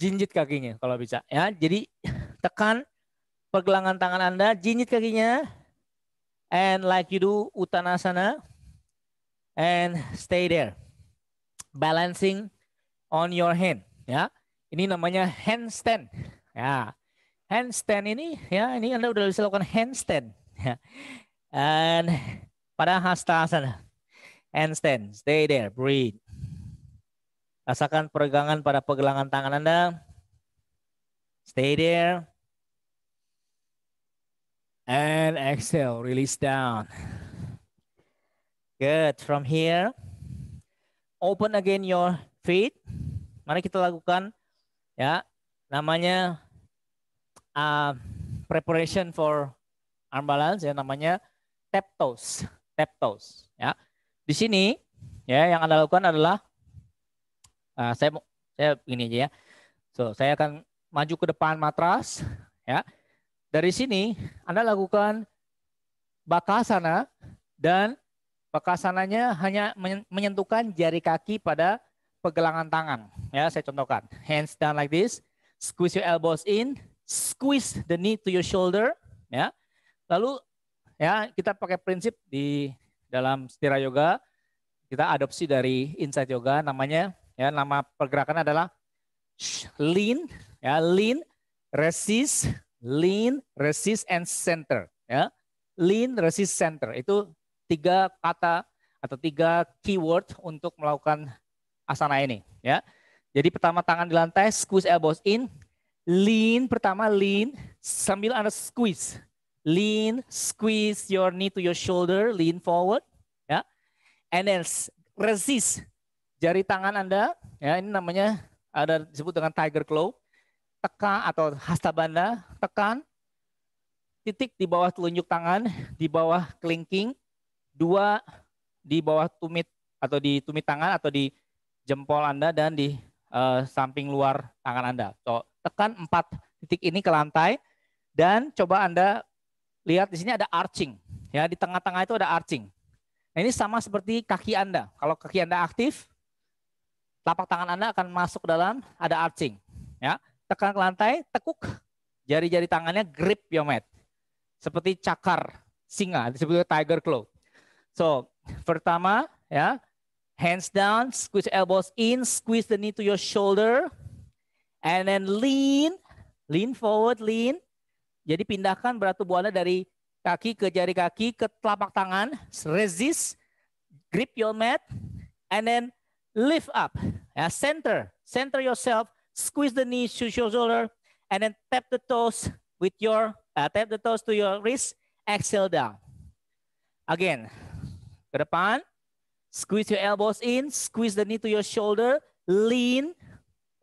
Jinjit kakinya kalau bisa, ya. Jadi tekan pergelangan tangan Anda, jinjit kakinya, and like you do Uttanasana, and stay there. Balancing on your hand, ya. Ini namanya handstand, ya. Handstand ini, ya, ini Anda udah bisa lakukan handstand, ya. And pada hastasana. Handstand, stay there, breathe. Rasakan peregangan pada pergelangan tangan Anda. Stay there. And exhale, release down. Good, from here, open again your feet. Mari kita lakukan, ya, namanya preparation for arm balance, ya, namanya tap toes, ya. Di sini, ya, yang Anda lakukan adalah saya begini aja, ya. So, saya akan maju ke depan matras, ya. Dari sini Anda lakukan bakasana, dan bakasananya hanya menyentuhkan jari kaki pada pergelangan tangan, ya. Saya contohkan, hands down like this, squeeze your elbows in, squeeze the knee to your shoulder, ya. Lalu, ya, kita pakai prinsip di dalam Stira Yoga, kita adopsi dari Insight Yoga, namanya, ya, nama pergerakan adalah lean, ya, lean, resist, and center, ya. Lean, resist, center, itu 3 kata atau 3 keyword untuk melakukan asana ini, ya. Jadi pertama tangan di lantai, squeeze elbows in, lean, pertama lean, sambil Anda squeeze. Lean, squeeze your knee to your shoulder, lean forward, ya. And then resist. Jari tangan Anda, ya, ini namanya ada disebut dengan tiger claw. Tekan atau hasta bandha, tekan titik di bawah telunjuk tangan, di bawah kelingking, 2 di bawah tumit atau di tumit tangan atau di jempol Anda, dan di samping luar tangan Anda. So, tekan 4 titik ini ke lantai, dan coba Anda lihat di sini ada arching, ya, di tengah-tengah itu ada arching. Nah, ini sama seperti kaki Anda. Kalau kaki Anda aktif, telapak tangan Anda akan masuk ke dalam, ada arching, ya. Tekan ke lantai, tekuk jari-jari tangannya, grip your mat. Seperti cakar singa, disebut tiger claw. So, pertama, ya, hands down, squeeze elbows in, squeeze the knee to your shoulder, and then lean forward, lean. Jadi pindahkan berat tubuh Anda dari kaki ke jari kaki ke telapak tangan, resist, grip your mat, and then lift up. Ya, center yourself, squeeze the knee to your shoulder, and then tap the toes with your tap the toes to your wrist, exhale down. Again, ke depan, squeeze your elbows in, squeeze the knee to your shoulder, lean,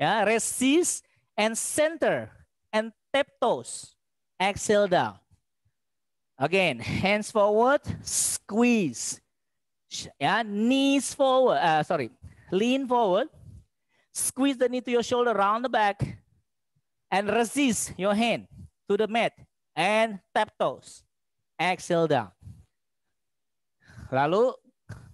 ya, resist, and center, and tap toes. Exhale down. Again, hands forward, squeeze. Ya, knees forward, lean forward, Squeeze the knee to your shoulder, round the back, and resist your hand to the mat, and tap toes. Exhale down. Lalu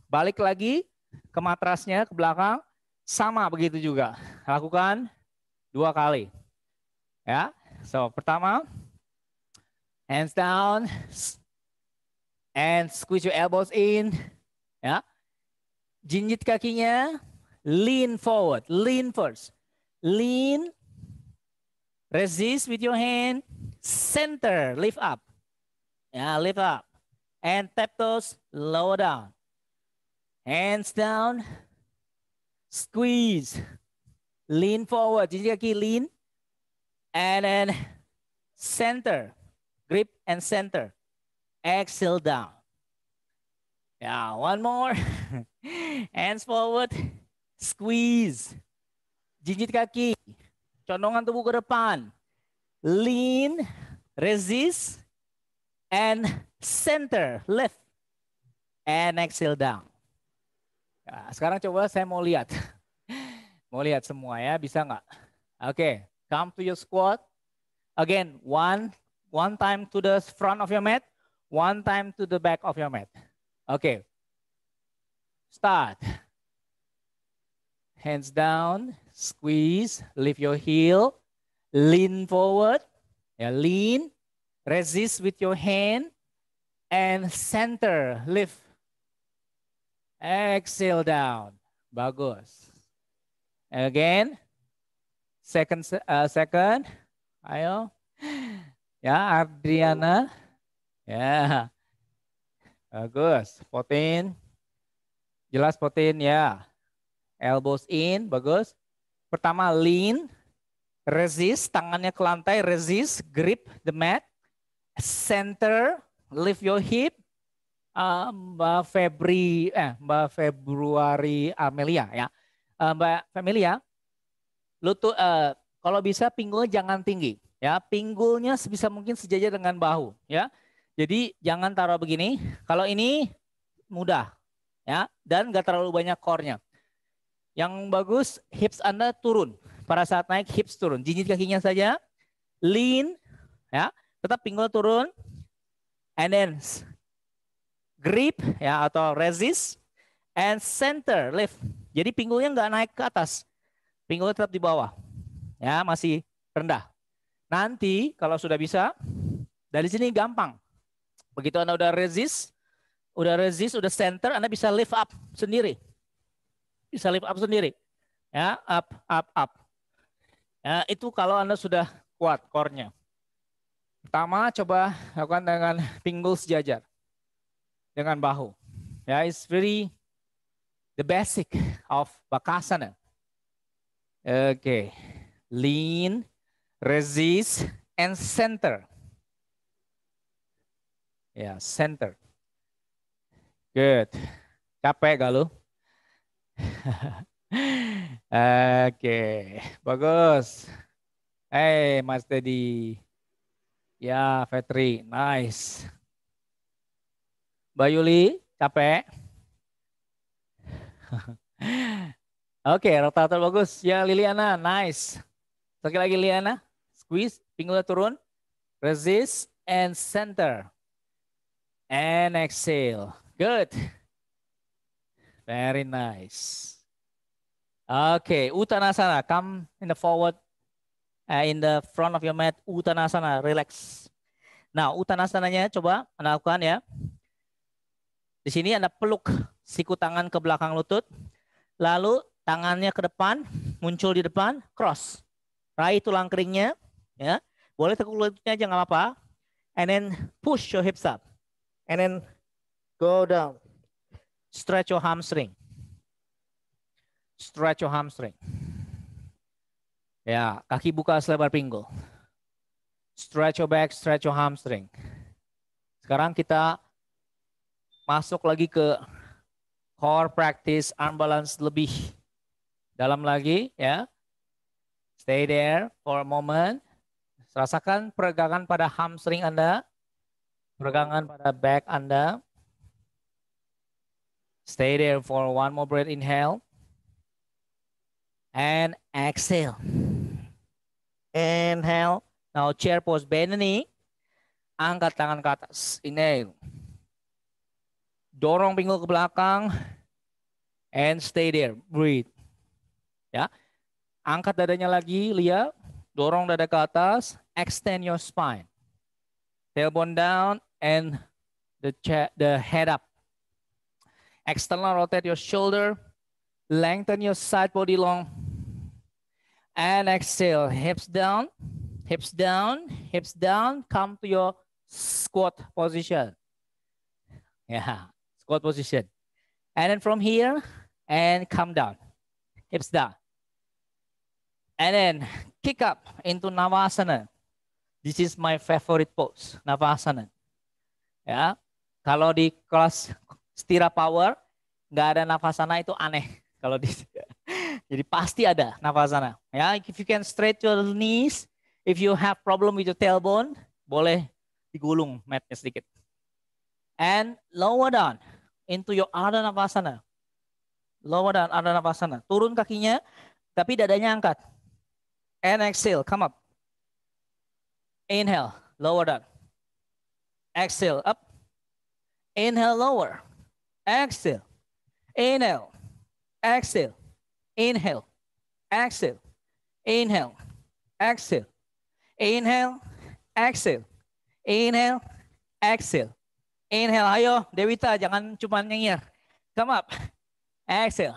balik lagi ke matrasnya, ke belakang, sama begitu juga. Lakukan 2 kali. Ya, so pertama, hands down, and squeeze your elbows in. Ya, jinjit kakinya, lean forward, lean first, lean, resist with your hand, center, lift up. Ya, lift up, and tap toes, lower down. Hands down, squeeze, lean forward, jinjit kaki lean, and then center, grip and center. Exhale down. Yeah, one more. Hands forward, squeeze. Jinjit kaki, condongan tubuh ke depan. Lean, resist, and center, lift. And exhale down. Nah, sekarang coba saya mau lihat. Mau lihat semua ya, bisa nggak? Oke, come to your squat. Again, one time to the front of your mat, one time to the back of your mat. Okay. Start. Hands down, squeeze, lift your heel, lean forward, yeah, lean, resist with your hand, and center, lift. Exhale down. Bagus. Again, second. Ayo. Ya, Adriana. Ya. Bagus. Potin. Jelas potin ya. Elbows in, bagus. Pertama lean, resist, tangannya ke lantai, resist, grip the mat. Center, lift your hip. Mbak Februari Amelia ya. Mbak Amelia, lutut kalau bisa pinggulnya jangan tinggi ya. Pinggulnya sebisa mungkin sejajar dengan bahu ya. Jadi jangan taruh begini. Kalau ini mudah ya dan nggak terlalu banyak core-nya. Yang bagus hips Anda turun. Pada saat naik hips turun. Jinjit kakinya saja. Lean ya. Tetap pinggul turun. And then grip ya atau resist and center lift. Jadi pinggulnya nggak naik ke atas. Pinggulnya tetap di bawah. Ya, masih rendah. Nanti kalau sudah bisa dari sini gampang. Begitu Anda udah resist, udah center, Anda bisa lift up sendiri. Bisa lift up sendiri. Ya, up. Ya, itu kalau Anda sudah kuat core-nya. Pertama coba lakukan dengan pinggul sejajar. Dengan bahu. Ya, it's very the basic of Bakasana. Okay. Lean, resist, and center. Ya, center. Good. Capek gak lu? Oke, bagus. Hey, Mas Dedi. Ya, Fetri, nice. Mbak Yuli, capek? Oke, rotator bagus. Ya, Liliana, nice. Sekali lagi Liliana, squeeze, pinggulnya turun, resist, and center. And exhale. Good. Very nice. Okay, Uttanasana. Come in the forward, in the front of your mat. Uttanasana, relax. Nah, Uttanasananya coba Anda lakukan ya. Di sini Anda peluk siku tangan ke belakang lutut. Lalu tangannya ke depan, muncul di depan, cross. Raih tulang keringnya. Ya. Boleh tekuk lututnya aja nggak apa-apa. And then push your hips up. And then go down. Stretch your hamstring. Stretch your hamstring. Ya, kaki buka selebar pinggul. Stretch your back, stretch your hamstring. Sekarang kita masuk lagi ke core practice, arm balance lebih dalam lagi ya. Stay there for a moment. Rasakan peregangan pada hamstring Anda. Peregangan pada back Anda. Stay there for one more breath, inhale. And exhale. Inhale. Now chair pose, bend the knee. Angkat tangan ke atas. Inhale. Dorong pinggul ke belakang. And stay there. Breathe. Ya. Angkat dadanya lagi, lihat. Dorong dada ke atas. Extend your spine. Tailbone down and the head up. External rotate your shoulder. Lengthen your side body long. And exhale. Hips down. Hips down. Hips down. Come to your squat position. Yeah. Squat position. And then from here, and come down. Hips down. And then kick up into Navasana. This is my favorite pose, Navasana. Ya, kalau di kelas Stira Power nggak ada Navasana itu aneh. Kalau di, jadi pasti ada Navasana. Ya, if you can straight your knees, if you have problem with your tailbone, boleh digulung matnya sedikit. And lower down into your Ardha Navasana. Lower down, Ardha Navasana. Turun kakinya, tapi dadanya angkat. And exhale, come up. Inhale, lower down. Exhale, up. Inhale, lower. Exhale. Inhale. Exhale. Inhale. Exhale. Inhale. Exhale. Inhale. Exhale. Inhale. Exhale. Inhale, ayo Dewita, jangan cuma nyengir. Come up. Exhale.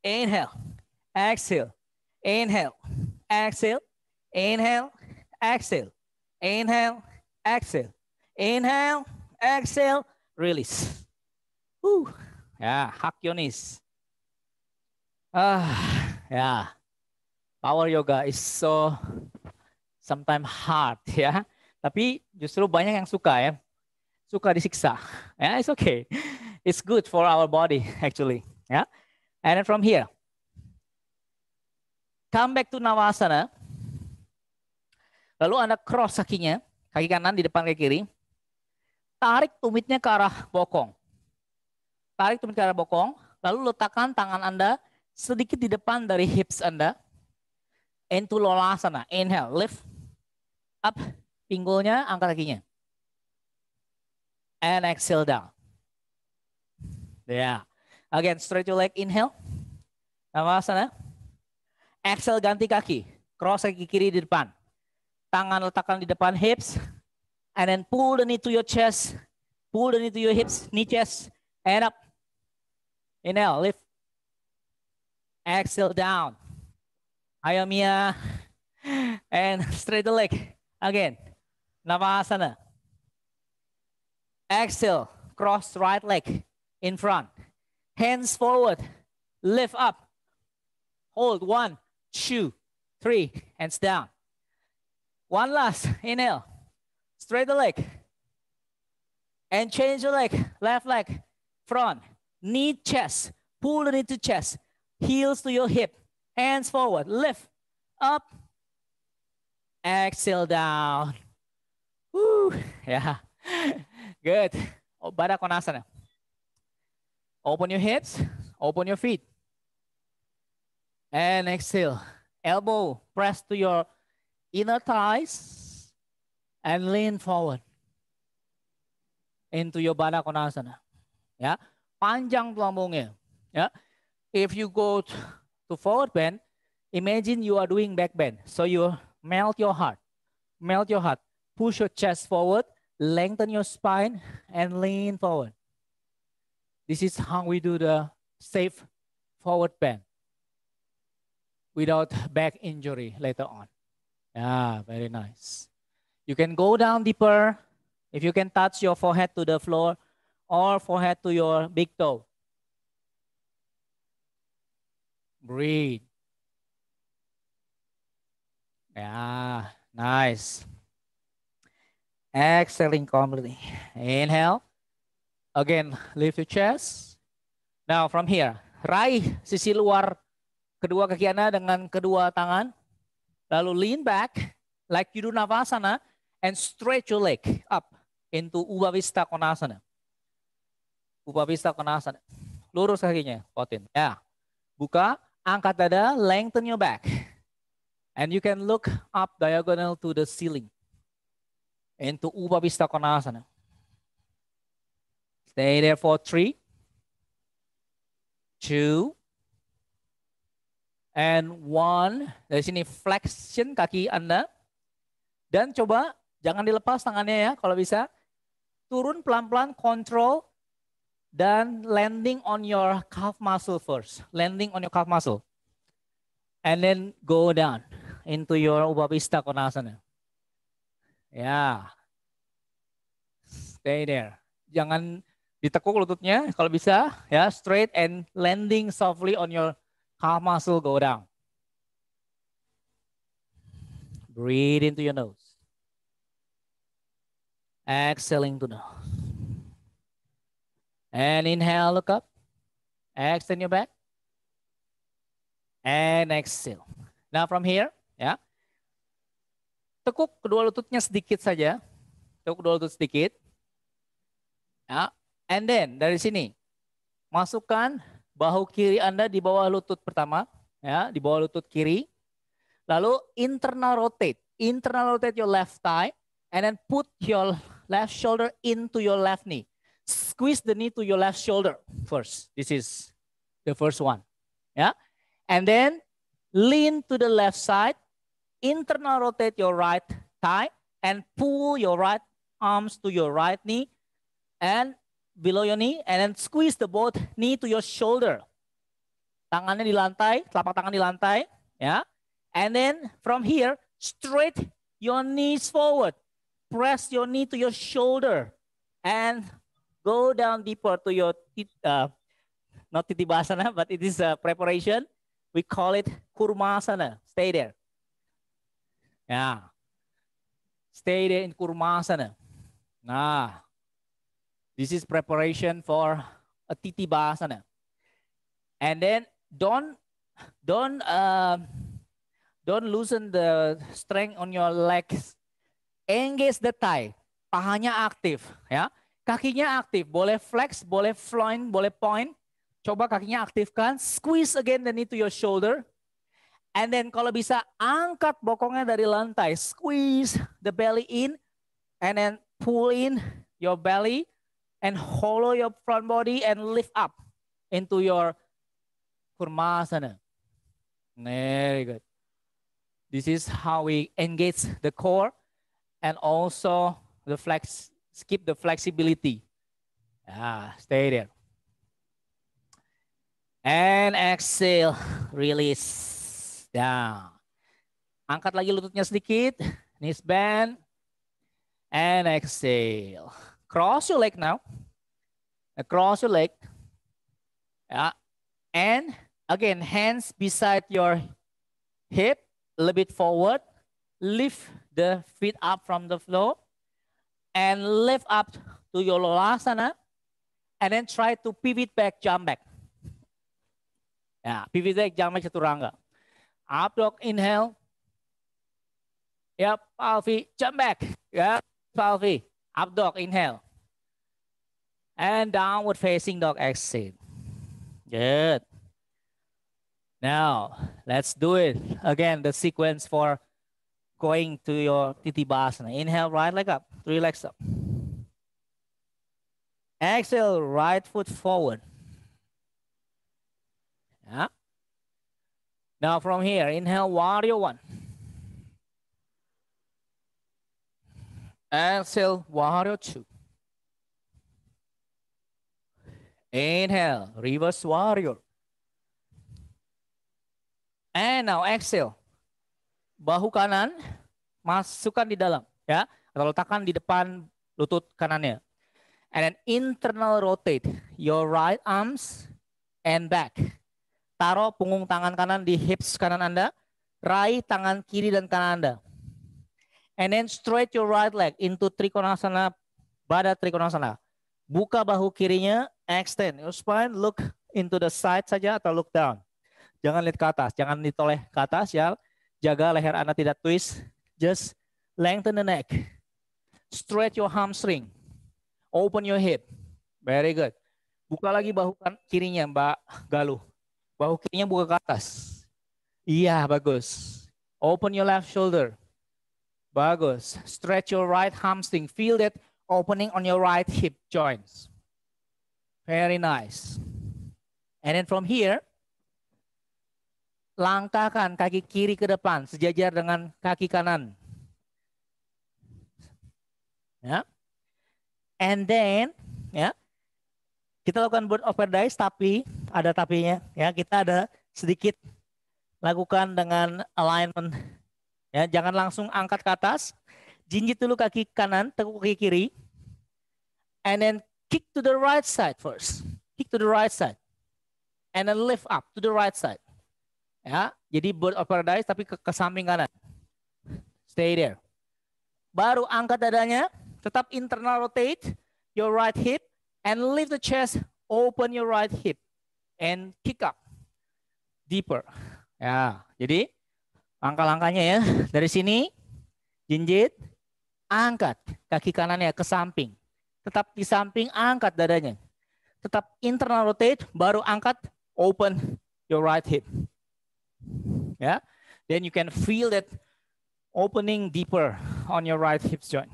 Inhale. Exhale. Inhale. Exhale. Inhale. Exhale. Inhale. Exhale. Inhale. Exhale. Release. Ya, hug your knees. Ya. Power yoga is so sometimes hard ya. Tapi justru banyak yang suka ya. Suka disiksa. Yeah, it's okay. It's good for our body actually. Yeah. And then from here, come back to Navasana. Lalu Anda cross kakinya, kaki kanan di depan kaki kiri. Tarik tumitnya ke arah bokong. Tarik tumit ke arah bokong. Lalu letakkan tangan Anda sedikit di depan dari hips Anda. Into Lolasana. Inhale, lift up. Pinggulnya, angkat kakinya. And exhale down. Yeah. Again, straight your leg. Inhale. Navasana. Exhale, ganti kaki. Cross kaki kiri di depan. Tangan letakkan di depan hips. And then pull the knee to your chest. Pull the knee to your hips, knee, chest. And up. Inhale, lift. Exhale, down. Ayo Mia. And straight the leg. Again. Navasana. Exhale, cross right leg in front. Hands forward, lift up. Hold, 1, 2, 3, hands down. One last, inhale, straight the leg. And change the leg, left leg, front. Knee, chest, pull the knee to chest. Heels to your hip, hands forward, lift, up. Exhale, down. Woo, yeah. Good. Baddha Konasana. Open your hips, open your feet. And exhale. Elbow press to your inner thighs and lean forward into your Baddha Konasana. Ya, panjang tulangnya. Ya, if you go to forward bend, imagine you are doing back bend. So you melt your heart, push your chest forward. Lengthen your spine and lean forward. This is how we do the safe forward bend without back injury later on. Yeah, very nice. You can go down deeper if you can touch your forehead to the floor or forehead to your big toe. Breathe. Yeah, nice. Exhaling completely. Inhale. Again, lift your chest. Now from here, raih sisi luar kedua kaki Anda dengan kedua tangan. Lalu lean back like you do Navasana and stretch your leg up into Ubhavista Konasana. Ubhavista Konasana. Lurus kakinya, Potin. Ya. Buka, Angkat dada, lengthen your back. And you can look up diagonal to the ceiling. Into Upavista Konasana. Stay there for 3, 2, and 1. Dari sini flexion kaki Anda. Dan coba jangan dilepas tangannya ya kalau bisa. Turun pelan-pelan, control. Dan landing on your calf muscle first. Landing on your calf muscle. And then go down into your Upavista Konasana. Ya. Stay there. Jangan ditekuk lututnya kalau bisa. Ya, straight and landing softly on your calf muscle, go down. Breathe into your nose. Exhaling to nose. And inhale, look up. Extend your back. And exhale. Now from here, ya. Tekuk kedua lututnya sedikit saja. Tekuk kedua lutut sedikit. Ya. And then dari sini masukkan bahu kiri Anda di bawah lutut pertama, ya, di bawah lutut kiri. Lalu internal rotate your left thigh, and then put your left shoulder into your left knee. Squeeze the knee to your left shoulder first. This is the first one, ya. And then lean to the left side, internal rotate your right thigh, and pull your right arms to your right knee, and below your knee, and then squeeze the both knee to your shoulder. Tangannya di lantai, telapak tangan di lantai, ya. And then from here, straight your knees forward. Press your knee to your shoulder, and go down deeper to your, not Titibasana, but it is a preparation. We call it Kurmasana. Stay there. Yeah. Stay there in Kurmasana. Nah. This is preparation for a Titibasana. And then don't loosen the strength on your legs. Engage the thigh. Pahanya aktif, ya. Kakinya aktif. Boleh flex, boleh flying, boleh point. Coba kakinya aktifkan. Squeeze again the knee to your shoulder. And then kalau bisa angkat bokongnya dari lantai. Squeeze the belly in. And then pull in your belly. And hollow your front body and lift up into your Kurmasana. Very good. This is how we engage the core and also the skip the flexibility. Stay there. And exhale, release down. Angkat lagi lututnya sedikit, knees bend, and exhale. Cross your leg now. Across your leg. Yeah. And again, hands beside your hip, a little bit forward. Lift the feet up from the floor. And lift up to your Lolasana. And then try to pivot back, jump back. Yeah, pivot back, jump back, chaturanga. Up dog, inhale. Yep, Palfi, jump back. Yep, Palfi. Up dog, inhale. And downward facing dog, exhale. Good. Now, let's do it. Again, the sequence for going to your Titibasana. Inhale, right leg up, 3 legs up. Exhale, right foot forward. Yeah. Now from here, inhale, warrior 1. Exhale, warrior 2. Inhale, reverse warrior. And now exhale. Bahu kanan masukkan di dalam, ya, atau letakkan di depan lutut kanannya. And then internal rotate your right arms and back. Taruh punggung tangan kanan di hips kanan Anda, raih tangan kiri dan kanan Anda. And then straight your right leg into Trikonasana, Baddha Trikonasana. Buka bahu kirinya, extend your spine, look into the side saja atau look down. Jangan lihat ke atas, jangan ditoleh ke atas ya. Jaga leher Anda tidak twist. Just lengthen the neck. Stretch your hamstring. Open your hip. Very good. Buka lagi bahu kirinya, Mbak Galuh. Bahu kirinya buka ke atas. Iya, bagus. Open your left shoulder. Bagus. Stretch your right hamstring. Feel that opening on your right hip joints. Very nice. And then from here, langkahkan kaki kiri ke depan sejajar dengan kaki kanan. Ya. And then, ya, kita lakukan bird of paradise, tapi ada tapinya. Ya, kita ada sedikit lakukan dengan alignment. Ya, jangan langsung angkat ke atas. Jinjit dulu kaki kanan, tekuk kaki kiri. And then kick to the right side first. Kick to the right side. And then lift up to the right side. Ya, jadi bird of paradise tapi ke samping kanan. Stay there. Baru angkat dadanya, tetap internal rotate your right hip and lift the chest, open your right hip and kick up deeper. Ya, jadi langkah-langkahnya ya. Dari sini jinjit, angkat kaki kanannya ke samping. Tetap di samping, angkat dadanya. Tetap internal rotate, baru angkat, open your right hip. Ya, then you can feel that opening deeper on your right hip joint.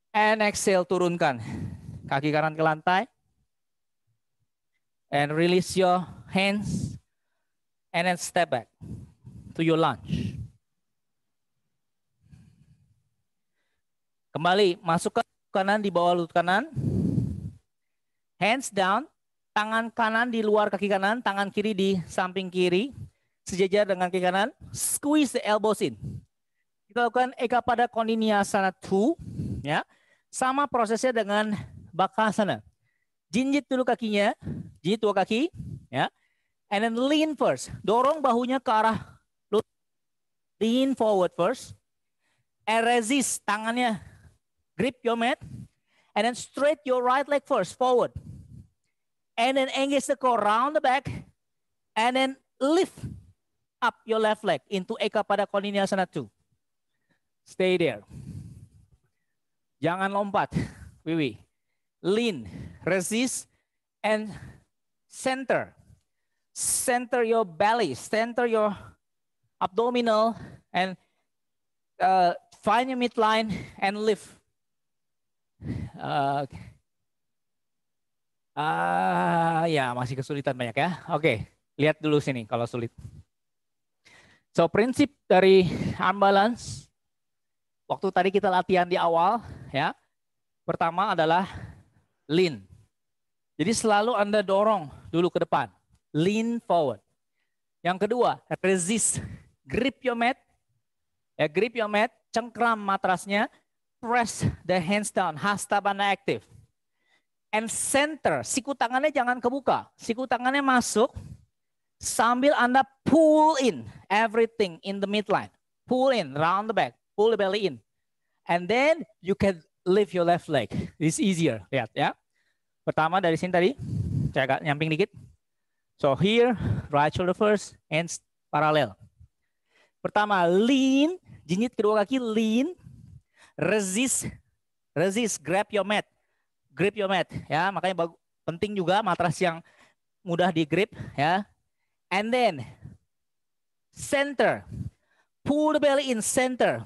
And exhale, turunkan kaki kanan ke lantai. And release your hands. And then step back to your lunge. Kembali, masukkan kanan di bawah lutut kanan. Hands down, tangan kanan di luar kaki kanan, tangan kiri di samping kiri. Sejajar dengan kaki kanan, squeeze the elbows in. Kita lakukan Ekapada Kondiniasana 2. Ya. Sama prosesnya dengan Bakasana. Jinjit dulu kakinya, jinjit dua kaki. Ya. And then lean first. Dorong bahunya ke arah lutut. Lean forward first. And resist. Tangannya grip your mat. And then straight your right leg first. Forward. And then engage the core round the back. And then lift up your left leg into Ekapada Kondiniasana 2. Stay there. Jangan lompat. Wiwi. Lean. Resist. And center. Center your belly, center your abdominal, and find your midline and lift. Ya, masih kesulitan banyak ya. Oke, lihat dulu sini kalau sulit. So, prinsip dari arm balance, waktu tadi kita latihan di awal, ya. Pertama adalah lean. Jadi selalu Anda dorong dulu ke depan. Lean forward. Yang kedua, resist. Grip your mat. Ya, grip your mat, cengkram matrasnya, press the hands down, hasta bandha active. And center, siku tangannya jangan kebuka. Siku tangannya masuk sambil Anda pull in everything in the midline. Pull in, round the back, pull the belly in. And then you can lift your left leg. It's easier, lihat ya. Pertama dari sini tadi, saya agak nyamping dikit. So here, right shoulder first, hands parallel. Pertama, lean, jinjit kedua kaki, lean, resist, grab your mat, ya. Makanya penting juga matras yang mudah di grip, ya. And then center, pull the belly in, center,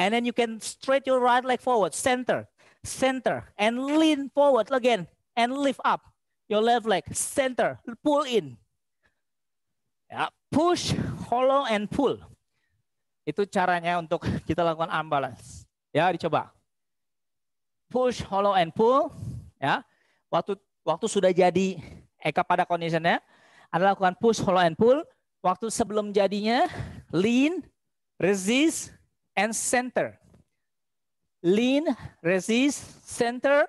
and then you can straight your right leg forward, center, and lean forward again, and lift up. Your left leg, center, pull in. Ya, push, hollow, and pull. Itu caranya untuk kita lakukan arm balance. Ya, dicoba. Push, hollow, and pull. Ya, waktu sudah jadi Ekapada conditionnya, Anda lakukan push, hollow, and pull. Waktu sebelum jadinya, lean, resist, and center. Lean, resist, center.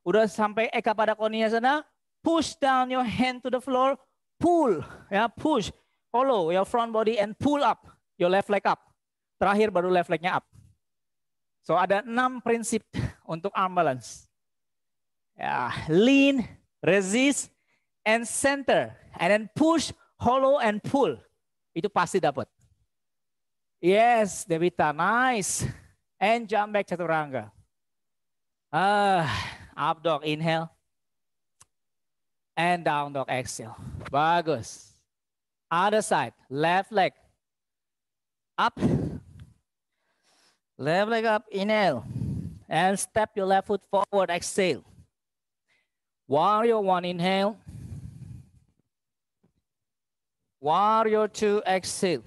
Udah sampai Ekapada Kondiniasana. Push down your hand to the floor, pull, ya, push, hollow your front body and pull up your left leg up. Terakhir baru left legnya up. So ada 6 prinsip untuk arm balance. Ya, lean, resist, and center, and then push, hollow, and pull. Itu pasti dapat. Yes, Devita, nice. And jump back chaturanga. Up dog, inhale. And down dog, exhale. Bagus. Other side. Left leg up. Left leg up. Inhale. And step your left foot forward. Exhale. Warrior 1. Inhale. Warrior 2. Exhale.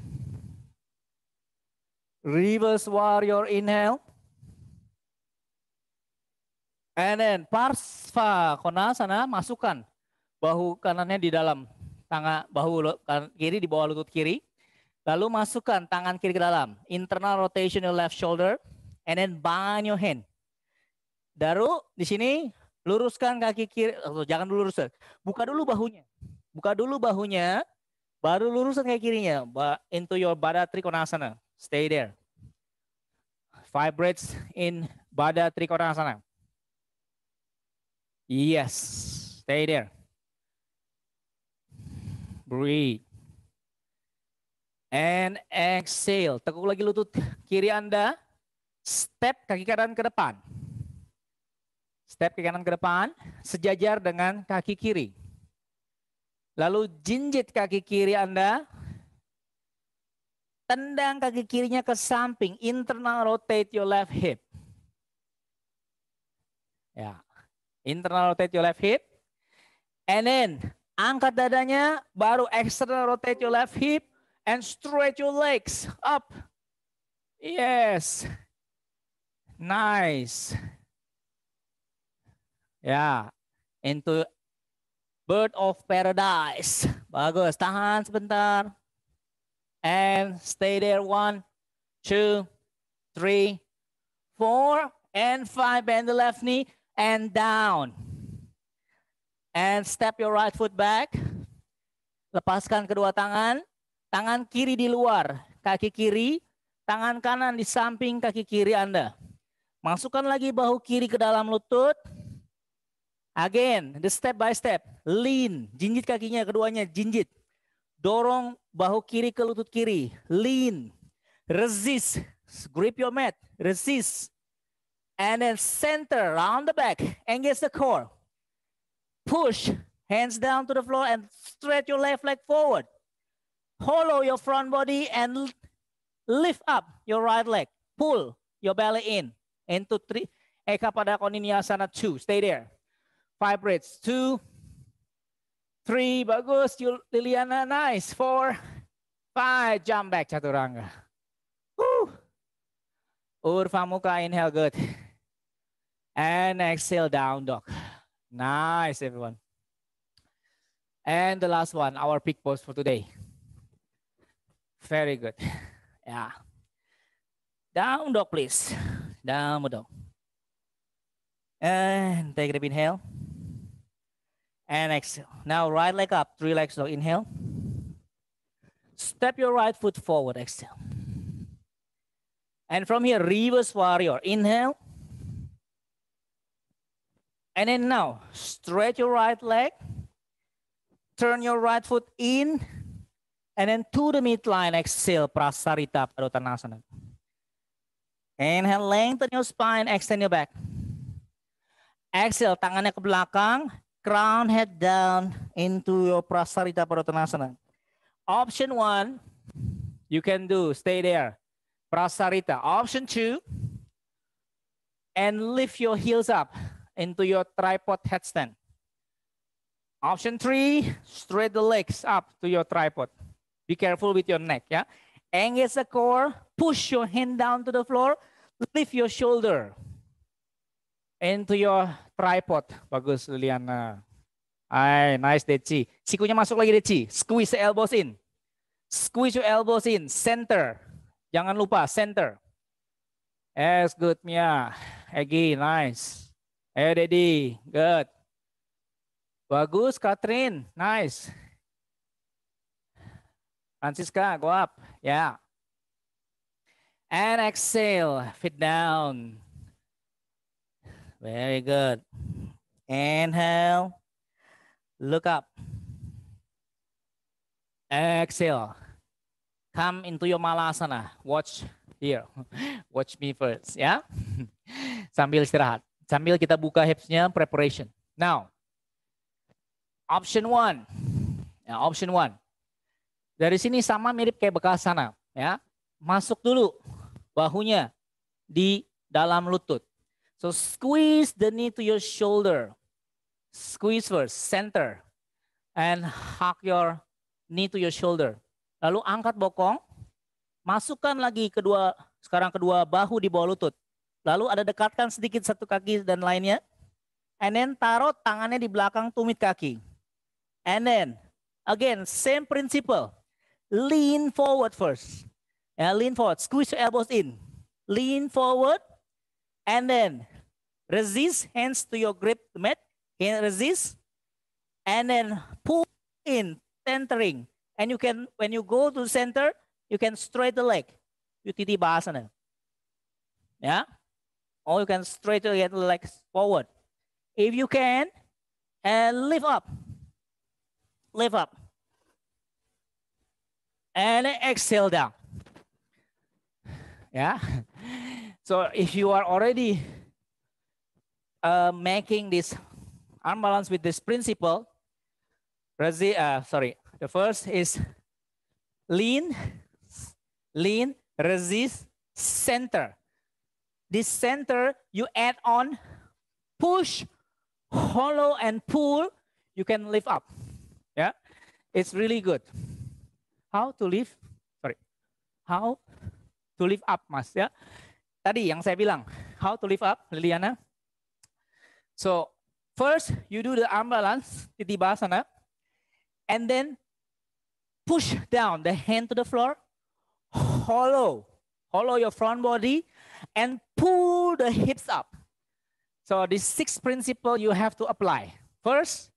Reverse warrior. Inhale. And then Parsva Konasana, masukkan bahu kanannya di dalam tangan, bahu kiri di bawah lutut kiri. Lalu masukkan tangan kiri ke dalam. Internal rotation your left shoulder. And then bind your hand. Baru di sini luruskan kaki kiri. Jangan dulu luruskan. Buka dulu bahunya. Buka dulu bahunya. Baru luruskan kaki kirinya. Into your Baddha Trikonasana. Stay there. 5 breaths in Baddha Trikonasana. Yes, stay there. Breathe. And exhale. Tekuk lagi lutut kiri Anda. Step kaki kanan ke depan. Step kaki kanan ke depan. Sejajar dengan kaki kiri. Lalu jinjit kaki kiri Anda. Tendang kaki kirinya ke samping. Internal rotate your left hip. Ya. Internal rotate your left hip. And then angkat dadanya, baru external rotate your left hip and stretch your legs up. Yes. Nice. Ya. Into bird of paradise. Bagus. Tahan sebentar. And stay there. 1, 2, 3, 4, and 5. Bend the left knee. And down. And step your right foot back. Lepaskan kedua tangan. Tangan kiri di luar kaki kiri. Tangan kanan di samping kaki kiri Anda. Masukkan lagi bahu kiri ke dalam lutut. Again, the step by step. Lean. Jinjit kakinya keduanya. Jinjit. Dorong bahu kiri ke lutut kiri. Lean. Resist. Grip your mat. Resist. And then center, round the back, engage the core. Push, hands down to the floor and stretch your left leg forward. Hollow your front body and lift up your right leg. Pull your belly in into 3. Eka pada Koniniasana 2. Stay there. 5 breaths. 2, 3. Bagus. Liliana, nice. 4, 5. Jump back, Chaturanga. Urdhva Mukha, inhale, good. And exhale, down dog. Nice, everyone. And the last one, our peak pose for today. Very good. Yeah. Down dog, please. Down dog. And take a deep inhale. And exhale. Now right leg up, 3 legs dog. Inhale. Step your right foot forward, exhale. And from here, reverse warrior. Inhale. And then now, stretch your right leg. Turn your right foot in. And then to the midline, exhale, Prasarita Padottanasana. Inhale, lengthen your spine, extend your back. Exhale, tangannya ke belakang. Crown head down into your Prasarita Padottanasana. Option 1, you can do, stay there. Prasarita. Option 2, and lift your heels up into your tripod headstand. Option 3, straight the legs up to your tripod. Be careful with your neck, yeah? Engage the core, push your hand down to the floor, lift your shoulder into your tripod. Bagus, Liliana. Ay, nice, Deci. Sikunya masuk lagi, Deci. Squeeze the elbows in. Squeeze your elbows in. Center. Jangan lupa, center. Yes, good, Mia. Egi, nice. Ayo, Dedi. Good. Bagus, Catherine. Nice. Francisca, go up. Yeah. And exhale. Feet down. Very good. Inhale. Look up. Exhale. Come into your Malasana. Watch here. Watch me first. Ya. Sambil istirahat. Sambil kita buka hipsnya, preparation. Now, option 1. Option 1. Dari sini sama mirip kayak Bekasana, ya. Masuk dulu bahunya di dalam lutut. So squeeze the knee to your shoulder. Squeeze first, center, and hug your knee to your shoulder. Lalu angkat bokong, masukkan lagi sekarang kedua bahu di bawah lutut. Lalu ada dekatkan sedikit satu kaki dan lainnya. And then taruh tangannya di belakang tumit kaki. And then, again, same principle. Lean forward first. Lean forward, squeeze your elbows in. Lean forward, and then resist, hands to your grip the mat. Resist, and then pull in, centering. And you can, when you go to center, you can straight the leg. You Titibhasana. Yeah? Or you can straight the legs forward. If you can, and lift up. Lift up. And exhale down. Yeah. So if you are already making this arm balance with this principle, the first is lean, resist, center. This center, you add on push, hollow, and pull, you can lift up. Yeah, it's really good. How to lift? How to lift up, Mas? Ya, tadi yang saya bilang, how to lift up, Liliana. So first, you do the arm balance, Titibhasana, and then push down the hand to the floor, hollow your front body, and pull the hips up. So this 6 principle you have to apply. First,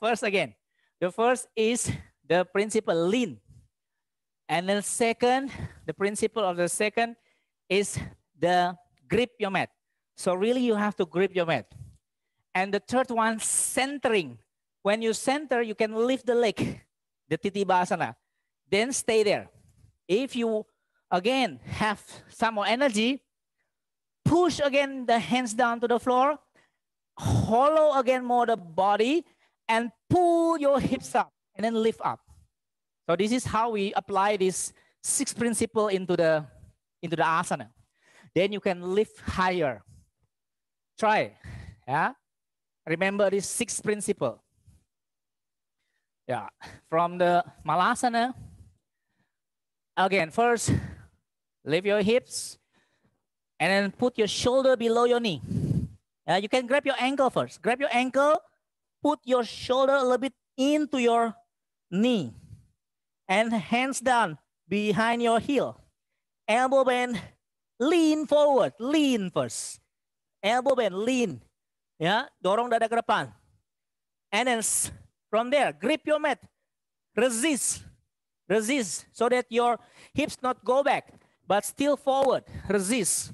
first again, the first is the principle lean. And then second, the principle of the second is the grip your mat. So really you have to grip your mat. And the third one, centering. When you center, you can lift the leg, the Titibhasana, then stay there. If you, again, have some more energy, push again the hands down to the floor, hollow again more the body, and pull your hips up, and then lift up. So this is how we apply this 6 principle into the asana. Then you can lift higher. Try, yeah. Remember this 6 principle. Yeah, from the Malasana. Again, first, lift your hips, and then put your shoulder below your knee. You can grab your ankle first. Grab your ankle, put your shoulder a little bit into your knee, and hands down behind your heel. Elbow bend, lean forward, lean first. Elbow bend, lean. Ya, dorong dada ke depan. And then from there, grip your mat. Resist. Resist so that your hips not go back, but still forward. Resist.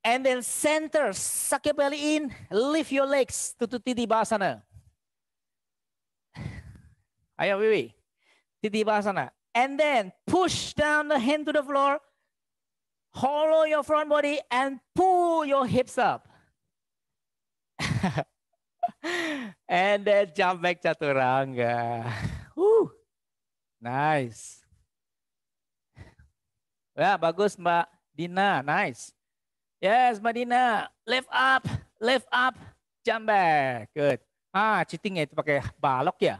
And then center, suck your belly in, lift your legs to Titibhasana. Ayo, Wiwi. Titibhasana. And then push down the hand to the floor, hollow your front body, and pull your hips up. And then jump back Chaturanga. Woo. Nice. Ya, bagus Mbak Dina. Nice. Yes, Mbak Dina. Lift up, jump back. Good. Cheating ya itu pakai balok ya.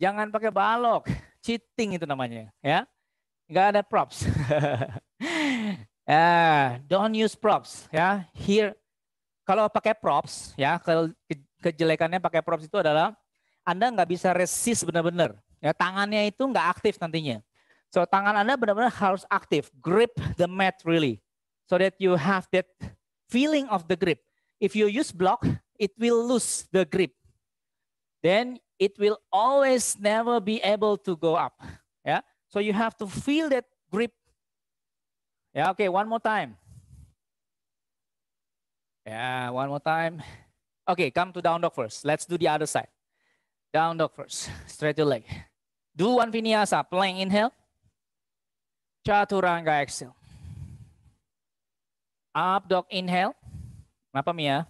Jangan pakai balok. Cheating itu namanya, ya. Nggak ada props. Don't use props, ya. Here, kalau pakai props, ya, kejelekannya pakai props itu adalah Anda nggak bisa resist benar-benar. Ya, tangannya itu nggak aktif nantinya. So tangan Anda benar-benar harus aktif. Grip the mat really, so that you have that feeling of the grip. If you use block, it will lose the grip. Then it will always never be able to go up. Yeah. So you have to feel that grip. Yeah. Okay. One more time. Yeah. One more time. Okay. Come to down dog first. Let's do the other side. Down dog first. Straight your leg. Do one vinyasa. Plank inhale. Chaturanga exhale. Up dog inhale. Kenapa Mia?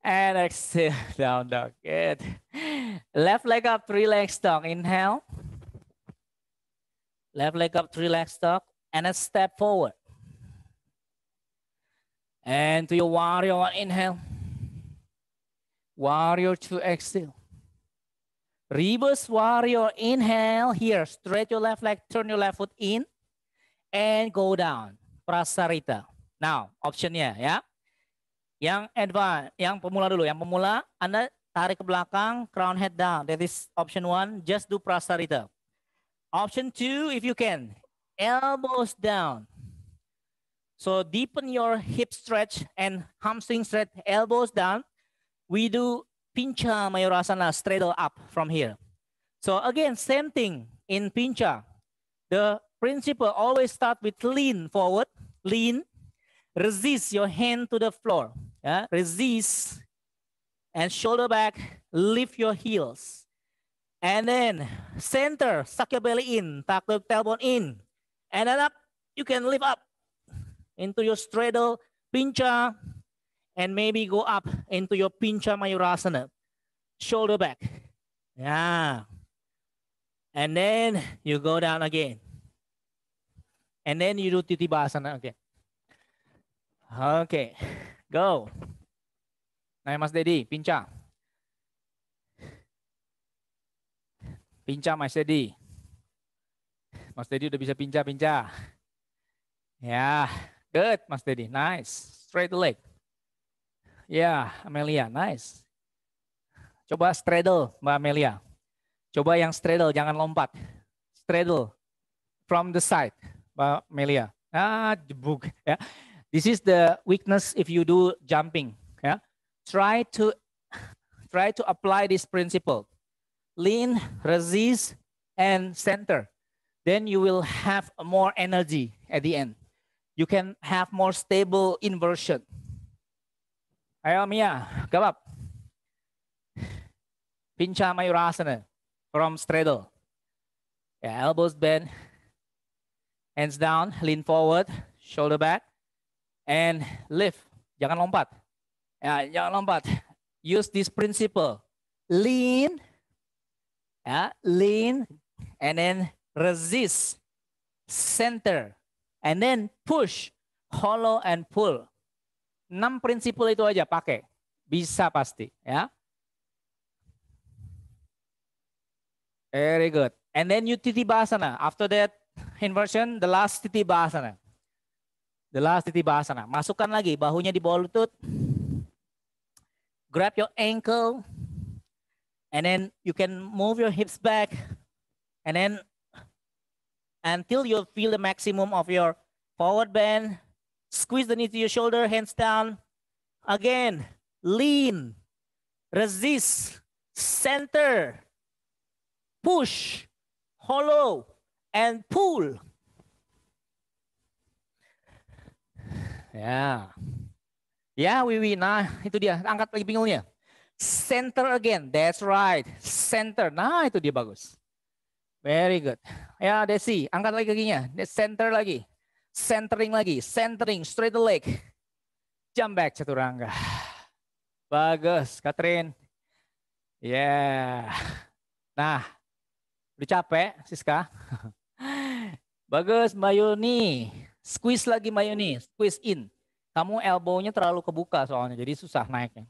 And exhale down dog. Good. Left leg up, 3 legs dog. Inhale. Left leg up, 3 legs dog. And a step forward. And to your warrior one, inhale. Warrior 2, exhale. Reverse warrior, inhale. Here, straight your left leg, turn your left foot in. And go down. Prasarita. Now, optionnya ya. Yang advance, yang pemula dulu. Yang pemula, Anda tarik ke belakang, crown head down. That is option 1. Just do Prasarita. Option 2, if you can, elbows down. So deepen your hip stretch and hamstring stretch, elbows down. We do Pincha Mayurasana, straddle up from here. So again, same thing in Pincha. The principle always start with lean forward, lean, resist your hand to the floor. Yeah? Resist and shoulder back, lift your heels. And then center, suck your belly in, tuck the tailbone in. And then up, you can lift up into your straddle, Pincha, and maybe go up into your Pincha Mayurasana. Shoulder back. Yeah. And then you go down again. And then you do Titibhasana again. Okay, go. Nah, Mas Dedi, Pincha. Pincha, Mas Dedi. Mas Dedi udah bisa pincha. Ya, good, Mas Dedi. Nice. Straight leg. Ya, Amelia, nice. Coba straddle, Mbak Amelia. Coba yang straddle, jangan lompat. Straddle from the side, Mbak Amelia. Jebuk. Ya. This is the weakness if you do jumping. Ya. Try to apply this principle. Lean, resist, and center. Then you will have more energy at the end. You can have more stable inversion. Ayo Mia, come up. Pincha Mayurasana from straddle. Yeah, elbows bend, hands down, lean forward, shoulder back, and lift. Jangan lompat. Ya, jangan lompat. Use this principle. Lean, ya, lean, and then resist, center, and then push, hollow, and pull. 6 prinsipal itu aja pakai. Bisa pasti, ya. Very good. And then you Titibhasana. After that inversion, the last Titibhasana. The last Titibhasana. Masukkan lagi bahunya di bawah lutut. Grab your ankle. And then you can move your hips back. And then until you feel the maximum of your forward bend. Squeeze the knee to your shoulder, hands down. Again, lean, resist, center, push, hollow, and pull. Ya. Ya, Wiwi. Nah, itu dia. Angkat lagi pinggulnya. Center again. That's right. Center. Nah, itu dia bagus. Very good. Ya, Desi. Angkat lagi kakinya. Center lagi. Centering lagi. Centering. Straight the leg. Jump back, Chaturanga. Bagus, Catherine. Yeah. Nah, udah capek, Siska. Bagus, Mbak Yuni. Squeeze lagi, Mbak Yuni. Squeeze in. Kamu elbow-nya terlalu kebuka soalnya, jadi susah naiknya.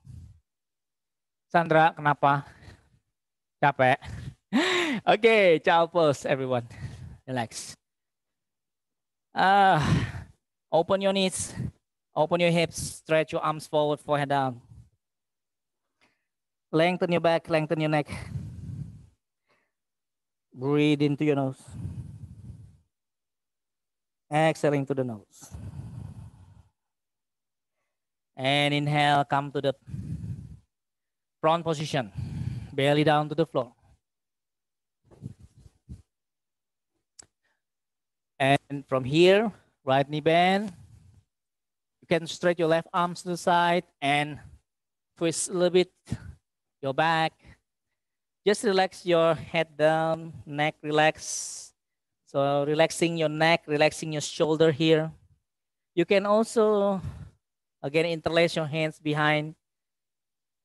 Sandra, kenapa? Capek. Oke, ciao pose, everyone. Relax. Open your knees. Open your hips. Stretch your arms forward, forehead down. Lengthen your back, lengthen your neck. Breathe into your nose. Exhaling to the nose. And inhale, come to the front position. Belly down to the floor. And from here, right knee bend. You can stretch your left arms to the side and twist a little bit your back. Just relax your head down, neck relax. So relaxing your neck, relaxing your shoulder here. You can also, again, interlace your hands behind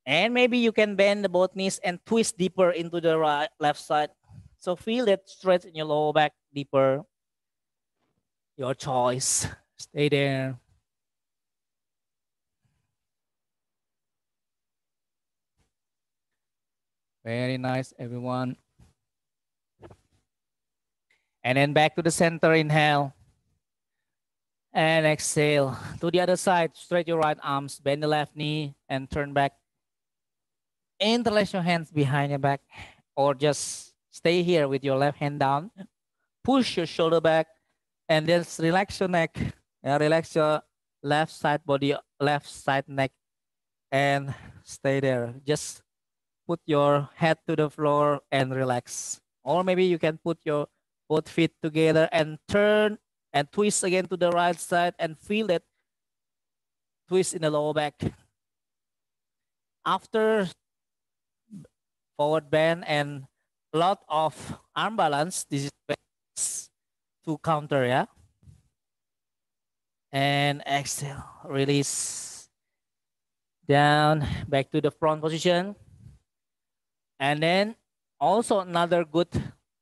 And maybe you can bend the both knees and twist deeper into the left side. So feel that stretch in your lower back deeper. Your choice. Stay there. Very nice, everyone. And then back to the center, inhale. And exhale. To the other side, straight your right arms, bend the left knee, and turn back. Interlace your hands behind your back, or just stay here with your left hand down. Push your shoulder back, and then relax your neck. Relax your left side body, left side neck, and stay there. Just put your head to the floor and relax. Or maybe you can put your both feet together and turn and twist again to the right side and feel that twist in the lower back. After forward bend and a lot of arm balance, this is to counter, yeah? And exhale, release down, back to the front position. And then also another good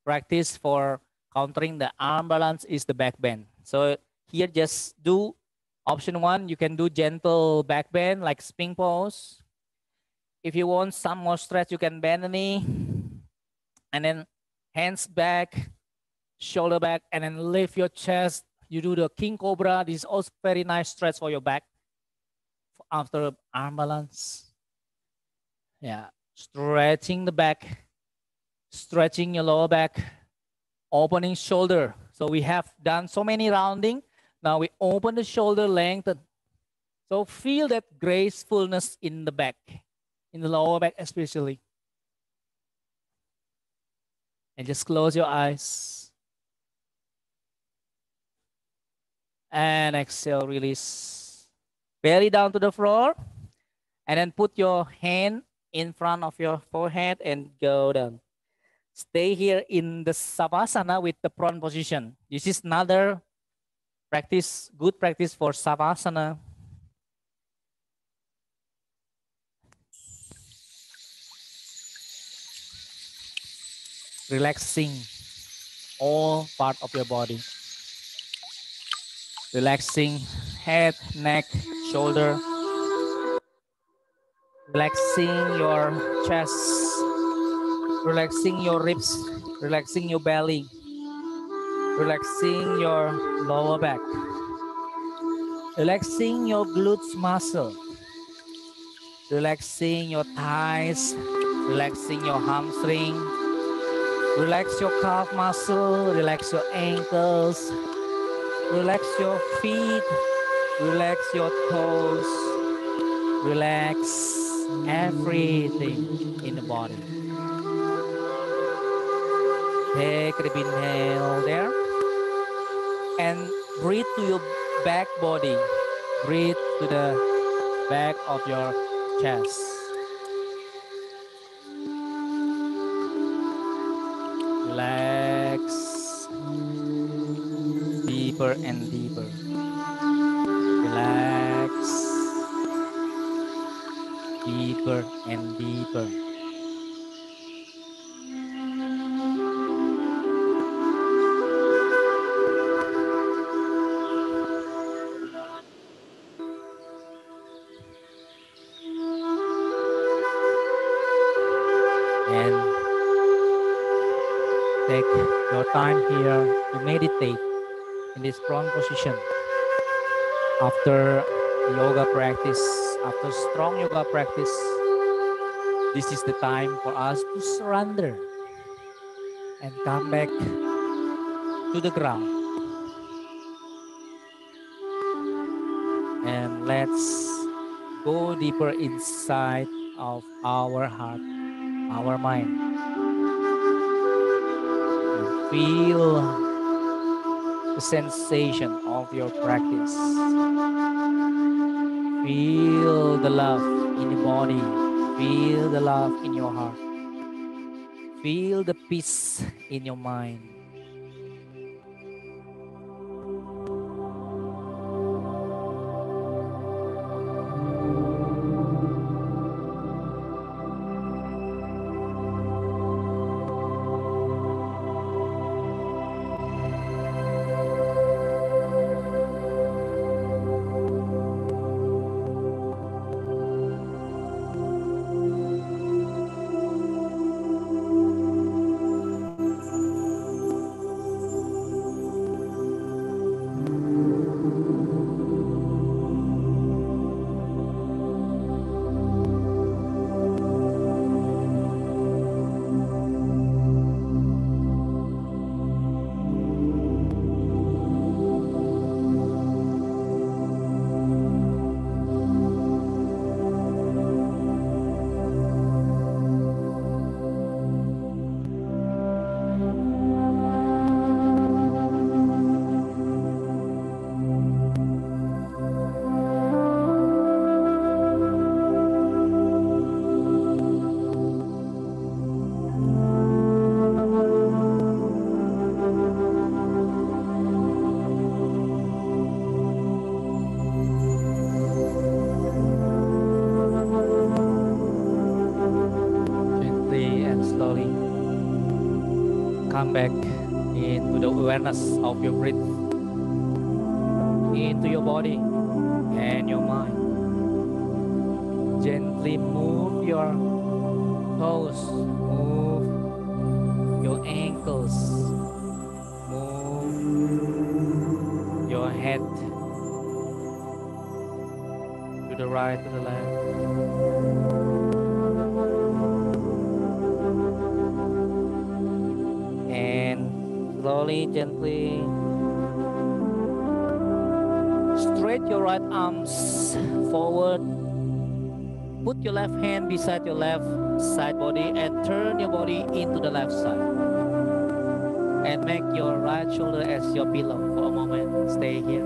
practice for countering the arm balance is the back bend. So here just do option one. You can do gentle back bend like spring pose. If you want some more stretch, you can bend the knee and then hands back, shoulder back, and then lift your chest. You do the king cobra. This is also very nice stretch for your back after arm balance. Yeah, stretching the back, stretching your lower back, opening shoulder. So we have done so many rounding. Now we open the shoulder, lengthen. So feel that gracefulness in the back, in the lower back especially. And just close your eyes. And exhale, release. Belly down to the floor. And then put your hand in front of your forehead and go down. Stay here in the Savasana with the prone position. This is another practice, good practice for Savasana. Relaxing all part of your body. Relaxing head, neck, shoulder. Relaxing your chest. Relaxing your ribs. Relaxing your belly. Relaxing your lower back. Relaxing your glutes muscle. Relaxing your thighs. Relaxing your hamstring. Relax your calf muscle. Relax your ankles. Relax your feet. Relax your toes. Relax everything in the body. Take a deep inhale there. And breathe to your back body. Breathe to the back of your chest. Relax. Deeper and deeper. Relax. Deeper and deeper. And take your time here to meditate in this prone position. After yoga practice, after strong yoga practice, this is the time for us to surrender and come back to the ground. And let's go deeper inside of our heart, our mind. And feel the sensation of your practice. Feel the love in the body. Feel the love in your heart. Feel the peace in your mind. come back into the awareness of your breath, into your body and your mind. Gently move your toes, move your ankles, move your head to the right, to the left. And slowly, gently straight your right arms forward. Put your left hand beside your left side body and turn your body into the left side. And make your right shoulder as your pillow for a moment. Stay here.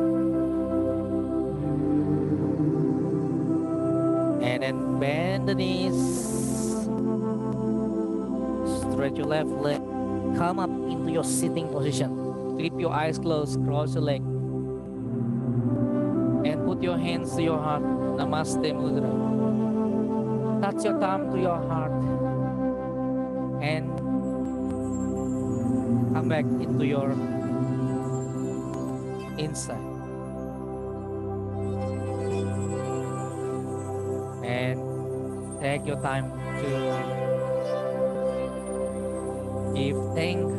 And then bend the knees. Stretch your left leg. Come up into your sitting position. Keep your eyes closed. Cross your leg. And put your hands to your heart. Namaste Mudra. Touch your thumb to your heart. And come back into your inside. And take your time to give thanks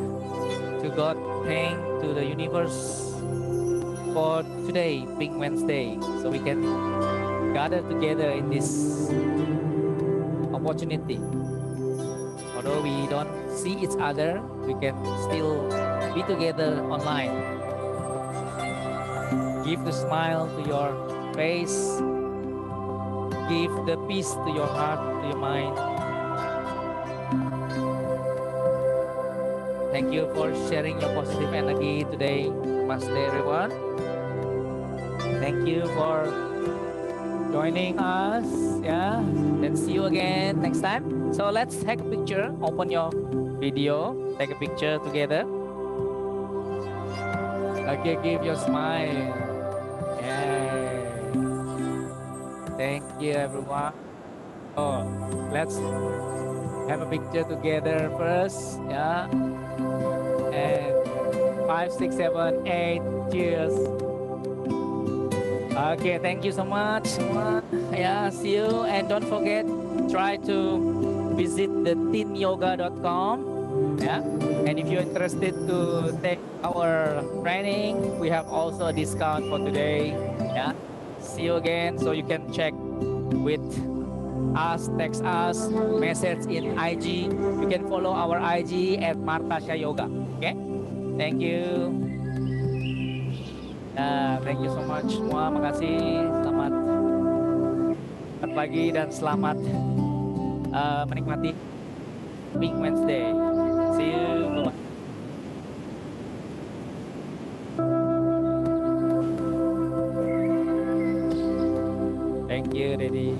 to God, thank to the universe for today, Pink Wednesday, so we can gather together in this opportunity. Although we don't see each other, we can still be together online. Give the smile to your face. Give the peace to your heart, to your mind. Thank you for sharing your positive energy today. Namaste, everyone. Thank you for joining us. Yeah, let's see you again next time. So let's take a picture. Open your video. Take a picture together. Okay, give your smile. Yeah. Thank you, everyone. Oh, let's have a picture together first. Yeah. And 5, 6, 7, 8. Cheers. Okay, thank you so much. Yeah, see you. And don't forget, try to visit the teenyoga.com. Yeah. And if you're interested to take our training, we have also a discount for today. Yeah. See you again. So you can check with us, text us, message in IG. You can follow our IG at Martasha Yoga. Okay. Thank you. Thank you so much semua. Makasih. Selamat pagi dan selamat menikmati Pink Wednesday. See you. Bye-bye. Thank you, Daddy.